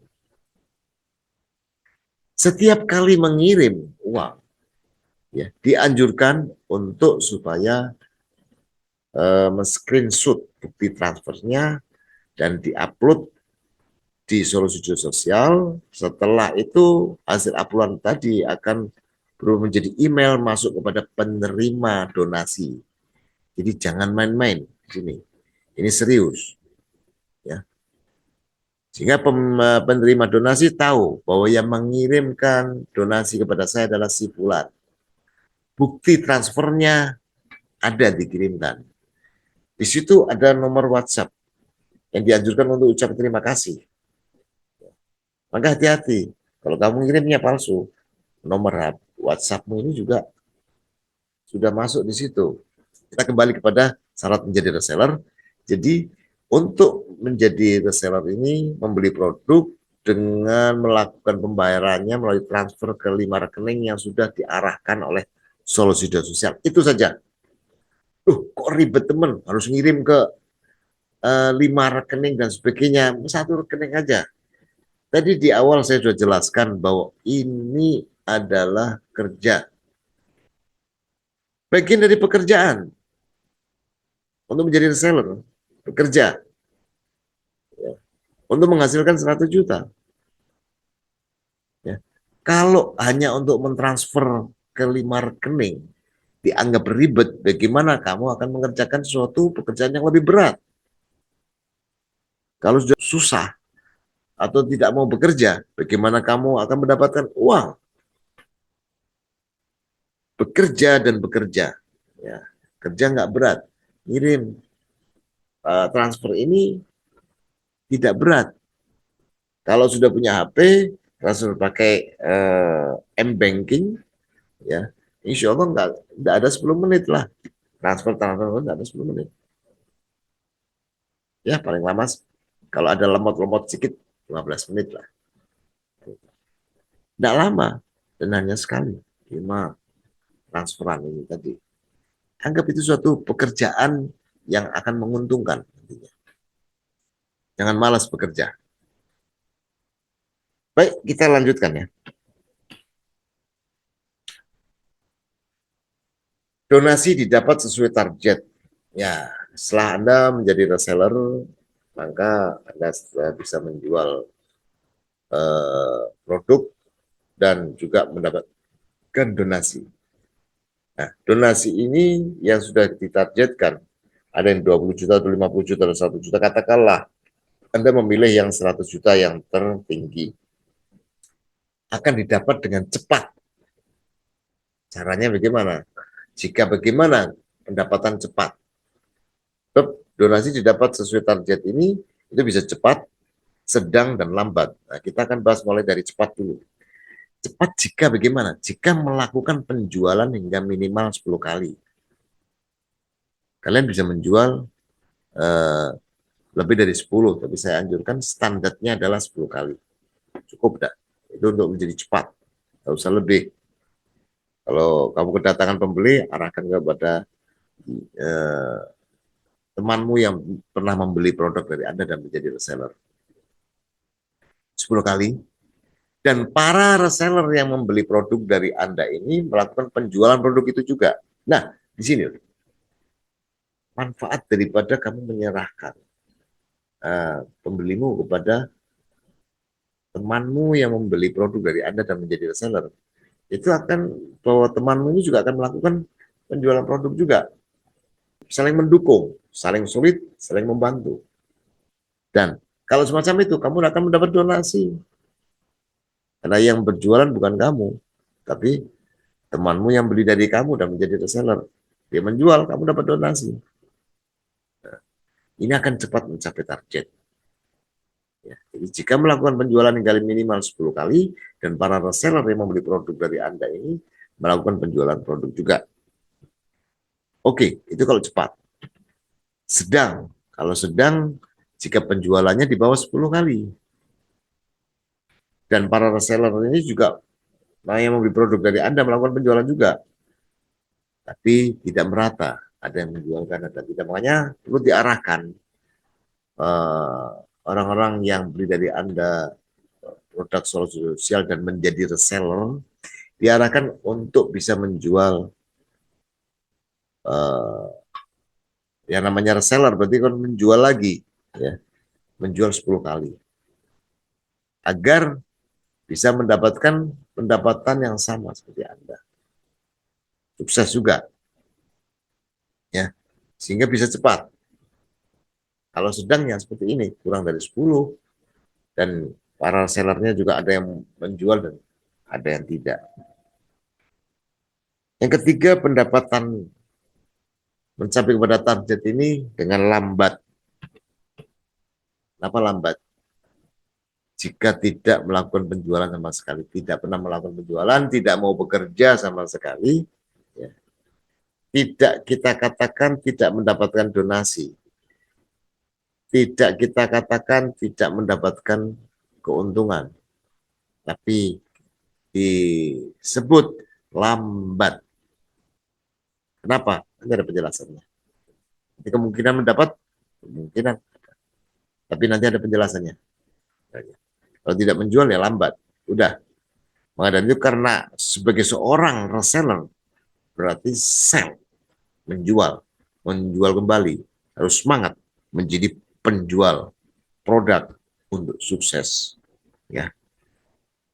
Setiap kali mengirim uang, ya, dianjurkan untuk supaya men-screenshot bukti transfernya dan diupload di solusi sosial. Setelah itu hasil uploadan tadi akan berubah menjadi email masuk kepada penerima donasi. Jadi jangan main-main di sini. Ini serius, ya. Sehingga penerima donasi tahu bahwa yang mengirimkan donasi kepada saya adalah si Fulan. Bukti transfernya ada dikirimkan. Di situ ada nomor WhatsApp yang dianjurkan untuk ucap terima kasih. Maka hati-hati, kalau kamu ngirimnya palsu, nomor WhatsAppmu ini juga sudah masuk di situ. Kita kembali kepada syarat menjadi reseller. Jadi untuk menjadi reseller ini membeli produk dengan melakukan pembayarannya melalui transfer ke 5 rekening yang sudah diarahkan oleh solusi sosial. Itu saja. Kok ribet teman, harus ngirim ke 5 rekening dan sebagainya. Satu rekening aja. Tadi di awal saya sudah jelaskan bahwa ini adalah kerja. Bagian dari pekerjaan. Untuk menjadi reseller, bekerja, ya, untuk menghasilkan 100 juta. Ya. Kalau hanya untuk mentransfer ke 5 rekening, dianggap ribet, bagaimana kamu akan mengerjakan suatu pekerjaan yang lebih berat? Kalau sudah susah atau tidak mau bekerja, bagaimana kamu akan mendapatkan uang? Bekerja dan bekerja, ya, kerja nggak berat, ngirim transfer ini tidak berat, Kalau sudah punya HP, transfer pakai M-Banking, ya, insya Allah nggak ada 10 menit lah. Transfer nggak ada 10 menit. Ya, paling lama kalau ada lemot-lemot sedikit 15 menit lah. Tidak lama dan hanya sekali 5 transferan ini tadi. Anggap itu suatu pekerjaan yang akan menguntungkan nantinya. Jangan malas bekerja. Baik, kita lanjutkan ya. Donasi didapat sesuai target. Ya, setelah Anda menjadi reseller, maka Anda bisa menjual produk dan juga mendapatkan donasi. Nah, donasi ini yang sudah ditargetkan, ada yang 20 juta, atau 50 juta, atau 1 juta, katakanlah Anda memilih yang 100 juta yang tertinggi. Akan didapat dengan cepat. Caranya bagaimana? Jika bagaimana pendapatan cepat? Donasi didapat sesuai target ini, itu bisa cepat, sedang, dan lambat. Nah, kita akan bahas mulai dari cepat dulu. Cepat jika bagaimana? Jika melakukan penjualan hingga minimal 10 kali. Kalian bisa menjual lebih dari 10, tapi saya anjurkan standarnya adalah 10 kali. Cukup enggak? Itu untuk menjadi cepat. Tidak usah lebih. Kalau kamu kedatangan pembeli, arahkan kepada eh, temanmu yang pernah membeli produk dari Anda dan menjadi reseller. 10 kali. Dan para reseller yang membeli produk dari Anda ini melakukan penjualan produk itu juga. Nah, di sini manfaat daripada kamu menyerahkan pembelimu kepada temanmu yang membeli produk dari Anda dan menjadi reseller. Itu akan, bahwa temanmu ini juga akan melakukan penjualan produk juga. Saling mendukung, saling sulit, saling membantu. Dan kalau semacam itu, kamu akan mendapat donasi. Karena yang berjualan bukan kamu, tapi temanmu yang beli dari kamu dan menjadi reseller. Dia menjual, kamu dapat donasi. Ini akan cepat mencapai target. Ya, jadi jika melakukan penjualan hingga minimal 10 kali, dan para reseller yang membeli produk dari Anda ini melakukan penjualan produk juga. Oke, itu kalau cepat. Sedang, kalau sedang, jika penjualannya di bawah 10 kali. Dan para reseller ini juga, yang membeli produk dari Anda melakukan penjualan juga. Tapi tidak merata. Ada yang menjualkan, ada tidak. Makanya perlu diarahkan orang-orang yang beli dari Anda produk sosial dan menjadi reseller, diarahkan untuk bisa menjual yang namanya reseller, berarti kan menjual lagi, ya, menjual 10 kali. Agar bisa mendapatkan pendapatan yang sama seperti Anda. Sukses juga. Ya, sehingga bisa cepat. Kalau sedang yang seperti ini, kurang dari 10, dan para sellernya juga ada yang menjual dan ada yang tidak. Yang ketiga, pendapatan mencapai kepada target ini dengan lambat. Kenapa lambat? Jika tidak melakukan penjualan sama sekali, tidak pernah melakukan penjualan, tidak mau bekerja sama sekali, ya, tidak kita katakan tidak mendapatkan donasi, tidak kita katakan tidak mendapatkan keuntungan, tapi disebut lambat. Kenapa? Nanti ada penjelasannya. Jadi kemungkinan mendapat, kemungkinan, tapi nanti ada penjelasannya. Kalau tidak menjual ya lambat. Udah. Maka dari itu, karena sebagai seorang reseller berarti sell, menjual, menjual kembali, harus semangat menjadi penjual produk untuk sukses. Ya,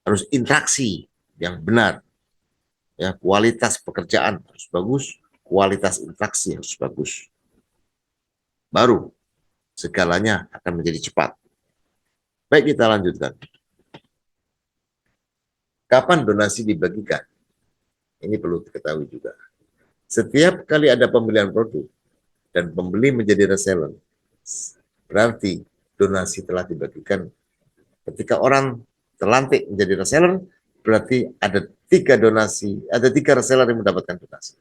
harus interaksi yang benar. Ya, kualitas pekerjaan harus bagus, kualitas interaksi harus bagus. Baru segalanya akan menjadi cepat. Baik, kita lanjutkan. Kapan donasi dibagikan? Ini perlu diketahui juga. Setiap kali ada pembelian produk dan pembeli menjadi reseller, berarti donasi telah dibagikan Ketika orang terlantik menjadi reseller, berarti ada 3 donasi, ada 3 reseller yang mendapatkan donasi.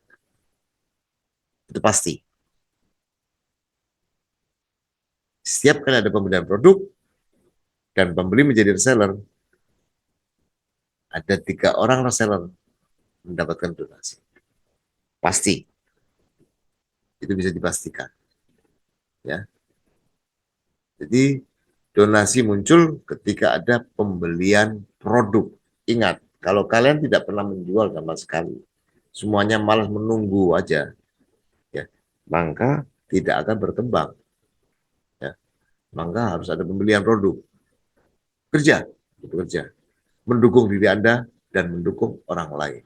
Itu pasti. Setiap kali ada pembelian produk dan pembeli menjadi reseller, ada 3 orang reseller mendapatkan donasi. Pasti. Itu bisa dipastikan. Ya. Jadi donasi muncul ketika ada pembelian produk. Ingat, kalau kalian tidak pernah menjual sama sekali, semuanya malas menunggu aja, ya, maka tidak akan berkembang. Ya. Maka harus ada pembelian produk. Kerja, bekerja, mendukung diri Anda dan mendukung orang lain.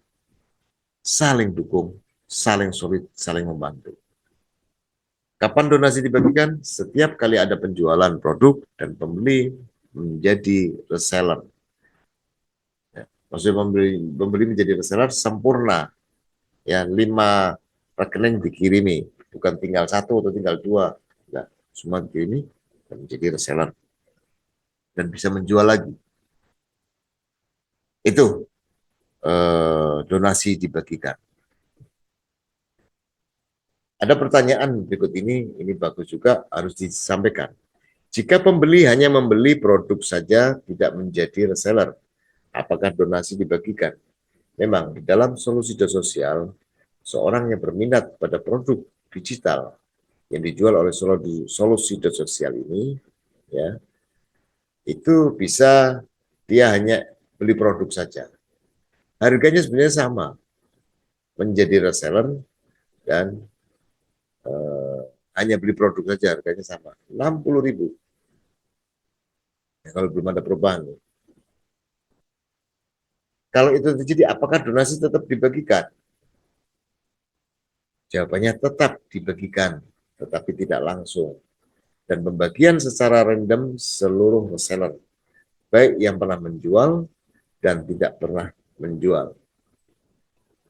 Saling dukung, saling solid, saling membantu. Kapan donasi dibagikan? Setiap kali ada penjualan produk dan pembeli menjadi reseller. Ya. Maksudnya pembeli menjadi reseller sempurna. Ya, 5 rekening dikirimi, bukan tinggal 1 atau tinggal 2. Nah, semua dikirimi dan menjadi reseller dan bisa menjual lagi. Itu donasi dibagikan. Ada pertanyaan berikut ini bagus juga harus disampaikan. Jika pembeli hanya membeli produk saja tidak menjadi reseller, apakah donasi dibagikan? Memang di dalam solusi sosial, seorang yang berminat pada produk digital yang dijual oleh solusi sosial ini, ya, itu bisa dia hanya beli produk saja. Harganya sebenarnya sama, menjadi reseller dan hanya beli produk saja harganya sama, 60.000. Ya, kalau belum ada perubahan. Kalau itu terjadi, apakah donasi tetap dibagikan? Jawabannya tetap dibagikan, tetapi tidak langsung. Dan pembagian secara random seluruh reseller, baik yang pernah menjual dan tidak pernah menjual.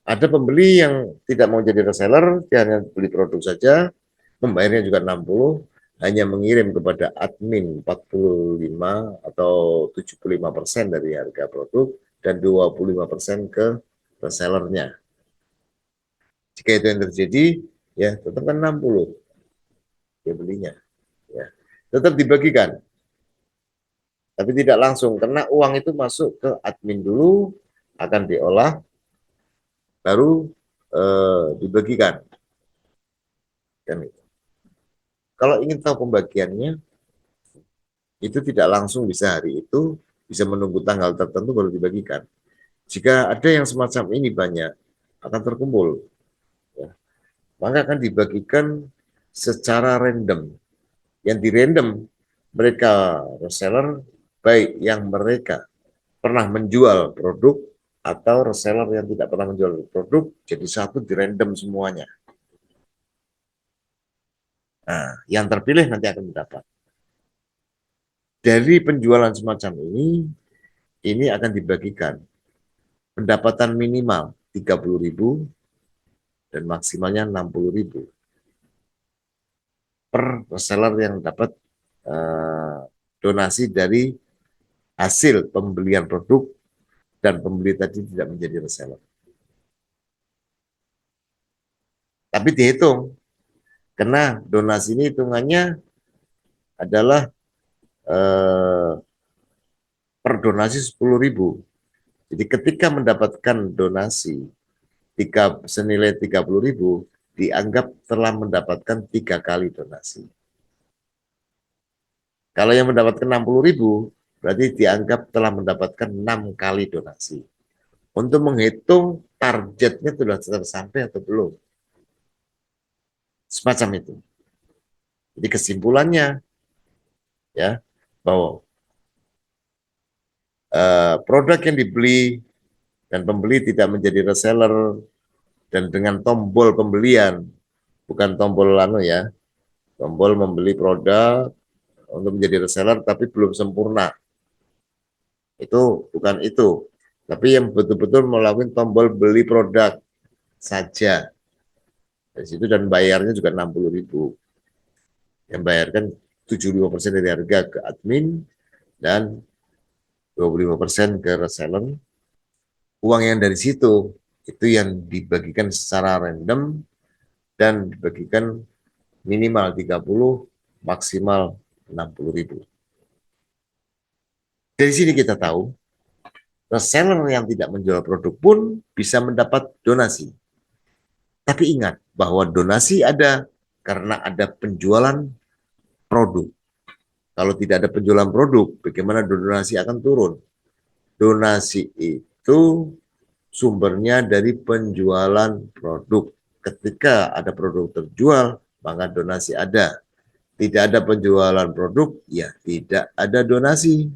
Ada pembeli yang tidak mau jadi reseller, dia hanya beli produk saja, membayarnya juga 60, hanya mengirim kepada admin 45 atau 75% dari harga produk dan 25% ke resellernya. Jika itu yang terjadi, ya tetap kan 60 dia belinya. Ya. Tetap dibagikan, tapi tidak langsung karena uang itu masuk ke admin dulu, akan diolah, baru dibagikan. Dan kalau ingin tahu pembagiannya, itu tidak langsung bisa hari itu, bisa menunggu tanggal tertentu baru dibagikan. Jika ada yang semacam ini banyak, akan terkumpul. Ya. Maka akan dibagikan secara random. Yang di random, mereka reseller, baik yang mereka pernah menjual produk atau reseller yang tidak pernah menjual produk, jadi satu di random semuanya. Nah, yang terpilih nanti akan mendapat. Dari penjualan semacam ini akan dibagikan pendapatan minimal 30.000 dan maksimalnya 60.000 per reseller yang dapat donasi dari hasil pembelian produk dan pembeli tadi tidak menjadi reseller. Tapi dihitung, karena donasi ini hitungannya adalah per donasi 10.000. Jadi ketika mendapatkan donasi senilai 30.000, dianggap telah mendapatkan 3 kali donasi. Kalau yang mendapatkan 60.000, berarti dianggap telah mendapatkan 6 kali donasi. Untuk menghitung targetnya sudah tersampai atau belum. Semacam itu. Jadi kesimpulannya, ya, bahwa produk yang dibeli dan pembeli tidak menjadi reseller dan dengan tombol pembelian, bukan tombol ya, tombol membeli produk untuk menjadi reseller tapi belum sempurna. Itu bukan itu. Tapi yang betul-betul melakukan tombol beli produk saja. Dari situ dan bayarnya juga 60.000. Yang bayarkan 75% dari harga ke admin dan 25% ke reseller. Uang yang dari situ itu yang dibagikan secara random dan dibagikan minimal 30, maksimal 60.000. Dari sini kita tahu reseller yang tidak menjual produk pun bisa mendapat donasi. Tapi ingat bahwa donasi ada karena ada penjualan produk. Kalau tidak ada penjualan produk, bagaimana donasi akan turun? Donasi itu sumbernya dari penjualan produk. Ketika ada produk terjual, maka donasi ada. Tidak ada penjualan produk, ya tidak ada donasi.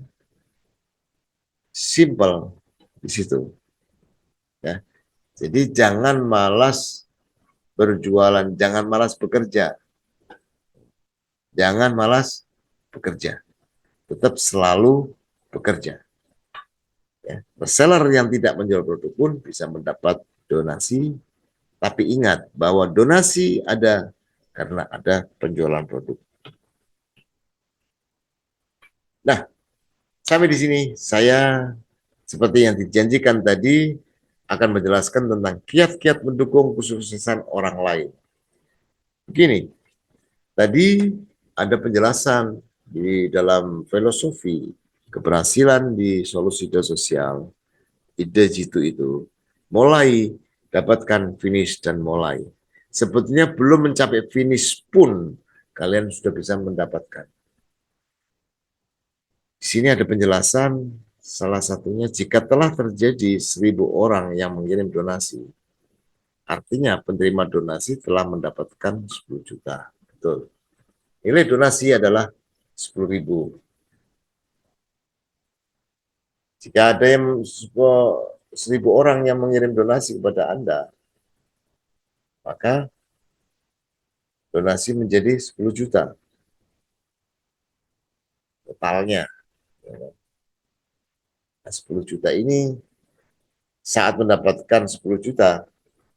Simple di situ. Ya. Jadi jangan malas berjualan, jangan malas bekerja, jangan malas bekerja. Tetap selalu bekerja. Ya. Reseller yang tidak menjual produk pun bisa mendapat donasi, tapi ingat bahwa donasi ada karena ada penjualan produk. Nah, sampai di sini saya seperti yang dijanjikan tadi akan menjelaskan tentang kiat-kiat mendukung kesuksesan orang lain. Begini, tadi ada penjelasan di dalam filosofi keberhasilan di solusi sosial, ide jitu itu, mulai dapatkan finish dan mulai. Sebetulnya belum mencapai finish pun kalian sudah bisa mendapatkan. Di sini ada penjelasan, salah satunya jika telah terjadi 1.000 orang yang mengirim donasi, artinya penerima donasi telah mendapatkan 10 juta. Betul. Nilai donasi adalah 10.000. Jika ada yang 1.000 orang yang mengirim donasi kepada Anda, maka donasi menjadi 10 juta totalnya. Nah, 10 juta ini saat mendapatkan 10 juta,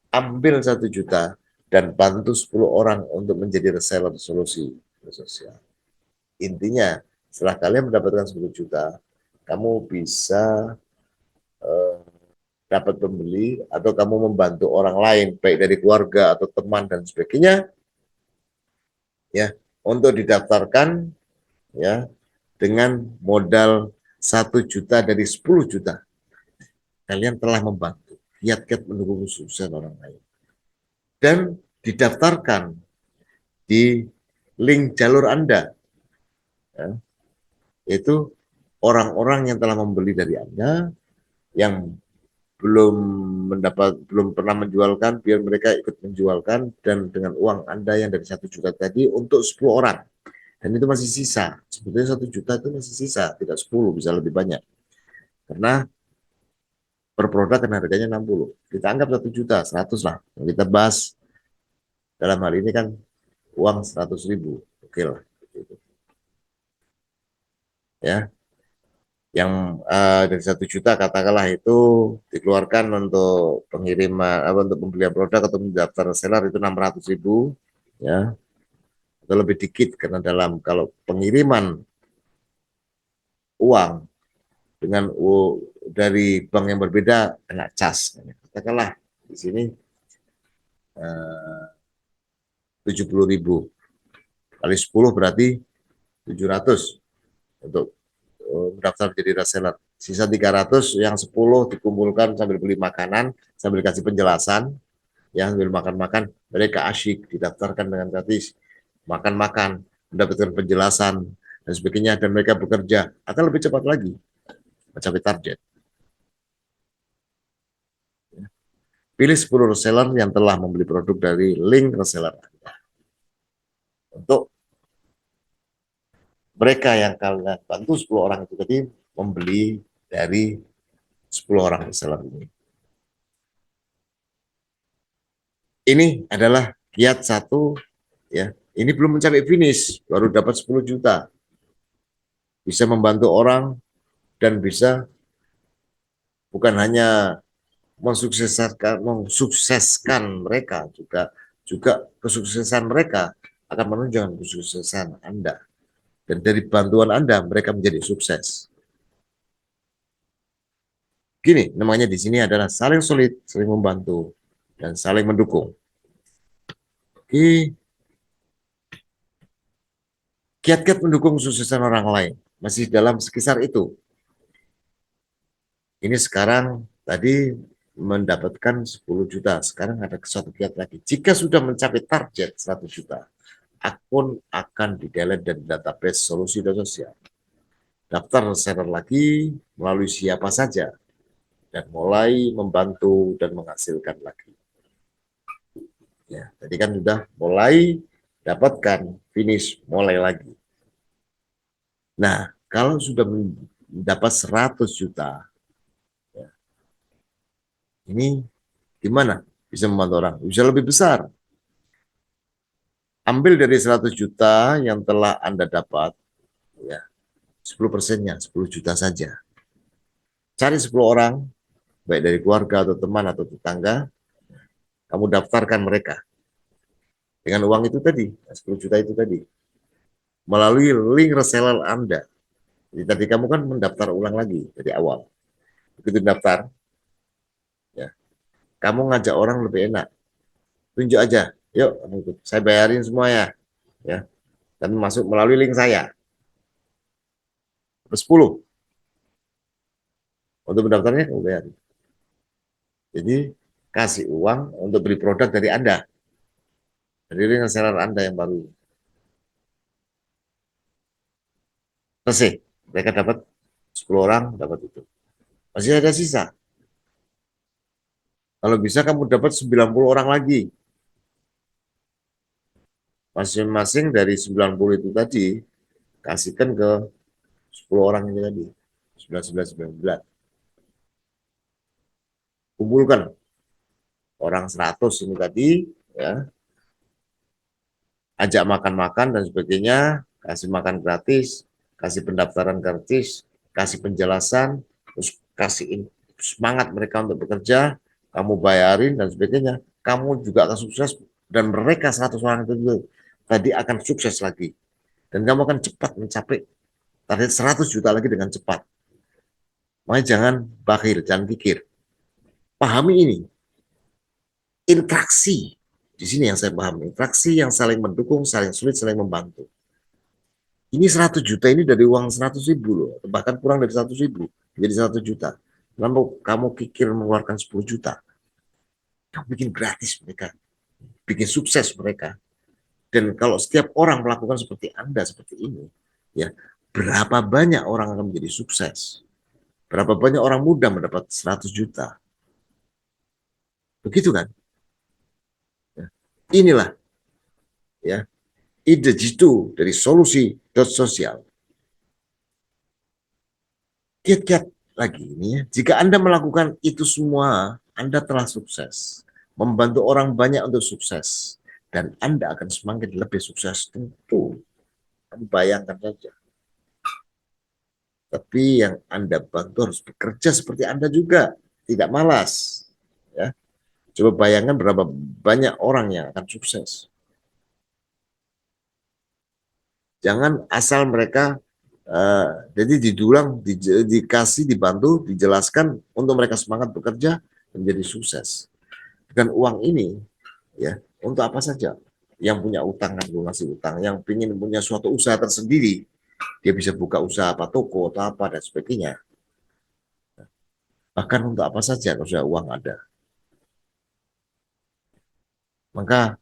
ambil 1 juta dan bantu 10 orang untuk menjadi reseller solusi sosial. Intinya, setelah kalian mendapatkan 10 juta, kamu bisa eh, dapat pembeli atau kamu membantu orang lain, baik dari keluarga atau teman dan sebagainya, ya, untuk didaftarkan, ya, dengan modal 1 juta dari 10 juta. Kalian telah membantu kiat-kiat mendukung sukses orang lain. Dan didaftarkan di link jalur Anda, ya, yaitu orang-orang yang telah membeli dari Anda, yang belum pernah menjualkan, biar mereka ikut menjualkan, dan dengan uang Anda yang dari 1 juta tadi untuk 10 orang. Dan itu masih sisa. Sebetulnya 1 juta itu masih sisa, tidak 10, bisa lebih banyak. Karena per produk kan harganya 60. Kita anggap 1 juta, 100 lah. Yang kita bahas dalam hal ini kan uang 100.000. Oke lah. Ya, yang dari 1 juta katakanlah itu dikeluarkan untuk pengiriman, untuk pembelian produk atau mendaftar reseller itu 600.000, ya, atau lebih dikit karena dalam kalau pengiriman uang dengan dari bank yang berbeda kena cas. Katakanlah di sini 70.000 kali 10 berarti 700 untuk mendaftar menjadi reseller. Sisa 300 yang 10 dikumpulkan sambil beli makanan, sambil kasih penjelasan, yang sambil makan-makan, mereka asyik didaftarkan dengan gratis, makan-makan, mendapatkan penjelasan dan sebagainya, dan mereka bekerja akan lebih cepat lagi mencapai target. Pilih 10 reseller yang telah membeli produk dari link reseller Anda. Untuk mereka yang kalian bantu 10 orang itu tadi membeli dari 10 orang reseller ini. Ini adalah kiat satu, ya. Ini belum mencapai finish, baru dapat 10 juta. Bisa membantu orang dan bisa bukan hanya mensukseskan mereka, juga kesuksesan mereka akan menunjukkan kesuksesan Anda. Dan dari bantuan Anda, mereka menjadi sukses. Gini, namanya di sini adalah saling solid, saling membantu, dan saling mendukung. Oke, kiat-kiat mendukung kesuksesan orang lain masih dalam sekisar itu. Ini sekarang tadi mendapatkan 10 juta, sekarang ada suatu kiat lagi. Jika sudah mencapai target 100 juta, akun akan di-delete dari database solusi dan sosial. Daftar reseller lagi melalui siapa saja, dan mulai membantu dan menghasilkan lagi. Ya, tadi kan sudah mulai dapatkan, finish, mulai lagi. Nah, kalau sudah mendapat 100 juta, ya, ini gimana bisa membantu orang? Bisa lebih besar. Ambil dari 100 juta yang telah Anda dapat, ya, 10%-nya, 10 juta saja. Cari 10 orang, baik dari keluarga atau teman atau tetangga, kamu daftarkan mereka dengan uang itu tadi, 10 juta itu tadi, melalui link reseller Anda. Jadi tadi kamu kan mendaftar ulang lagi dari awal. Begitu daftar, ya, kamu ngajak orang lebih enak. Tunjuk aja, yuk, saya bayarin semua ya, dan masuk melalui link saya. 10 untuk mendaftarnya kamu bayar. Jadi kasih uang untuk beli produk dari Anda, dari link reseller Anda yang baru. Selesai, mereka dapat 10 orang dapat itu. Masih ada sisa. Kalau bisa kamu dapat 90 orang lagi. Masing-masing dari 90 itu tadi, kasihkan ke 10 orang ini tadi. 19, 19, 19. Kumpulkan orang 100 ini tadi, ya, ajak makan-makan dan sebagainya, kasih makan gratis, kasih pendaftaran gratis, kasih penjelasan, terus kasih semangat mereka untuk bekerja, kamu bayarin dan sebagainya, kamu juga akan sukses dan mereka 100 orang itu tadi akan sukses lagi. Dan kamu akan cepat mencapai target 100 juta lagi dengan cepat. Makanya jangan bakhil, jangan pikir. Pahami ini. Interaksi. Di sini yang saya pahami. Interaksi yang saling mendukung, saling sulit, saling membantu. Ini 100 juta ini dari uang 100 ribu loh. Bahkan kurang dari 100 ribu. Jadi 100 juta. Lalu kamu pikir mengeluarkan 10 juta. Kamu bikin gratis mereka. Bikin sukses mereka. Dan kalau setiap orang melakukan seperti Anda, seperti ini, ya, berapa banyak orang akan menjadi sukses? Berapa banyak orang muda mendapat 100 juta? Begitu kan? Ya. Inilah, ya, ide jitu dari solusi sosial. Kiat-kiat lagi ini ya. Jika Anda melakukan itu semua, Anda telah sukses. Membantu orang banyak untuk sukses. Dan Anda akan semakin lebih sukses tentu. Kamu bayangkan saja. Tapi yang Anda bantu harus bekerja seperti Anda juga. Tidak malas. Ya. Coba bayangkan berapa banyak orang yang akan sukses. Jangan asal mereka jadi didulang, dikasih, dibantu, dijelaskan untuk mereka semangat bekerja menjadi sukses. Dengan uang ini, ya, untuk apa saja? Yang punya utang kan lunasi utang, yang ingin punya suatu usaha tersendiri, dia bisa buka usaha apa, toko atau apa dan sebagainya. Bahkan untuk apa saja kalau sudah uang ada. Maka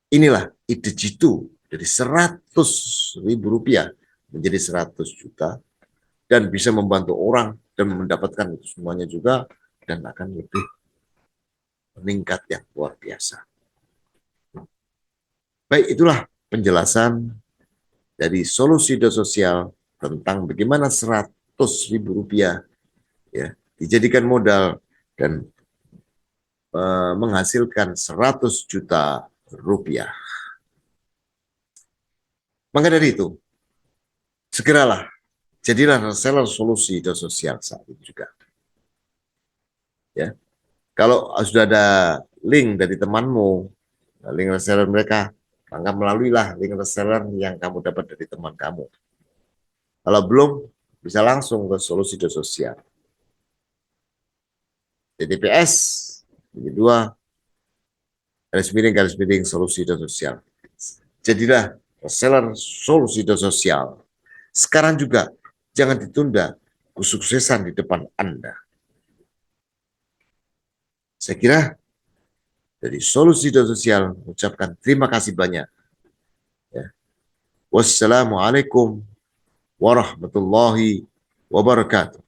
inilah ide jitu dari 100.000 rupiah menjadi 100 juta dan bisa membantu orang dan mendapatkan itu semuanya juga dan akan lebih meningkat yang luar biasa. Baik, itulah penjelasan dari solusi sosial tentang bagaimana 100.000 rupiah ya dijadikan modal dan menghasilkan 100 juta rupiah. Maka dari itu, segeralah jadilah reseller solusi sosial saat ini juga. Ya, kalau sudah ada link dari temanmu, link reseller mereka, maka melaluilah link reseller yang kamu dapat dari teman kamu. Kalau belum, bisa langsung ke solusi sosial. TTPS, kedua, garis miring solusi dan sosial. Jadilah reseller solusi dan sosial. Sekarang juga jangan ditunda kesuksesan di depan Anda. Saya kira dari solusi dan sosial mengucapkan terima kasih banyak. Ya. Wassalamualaikum warahmatullahi wabarakatuh.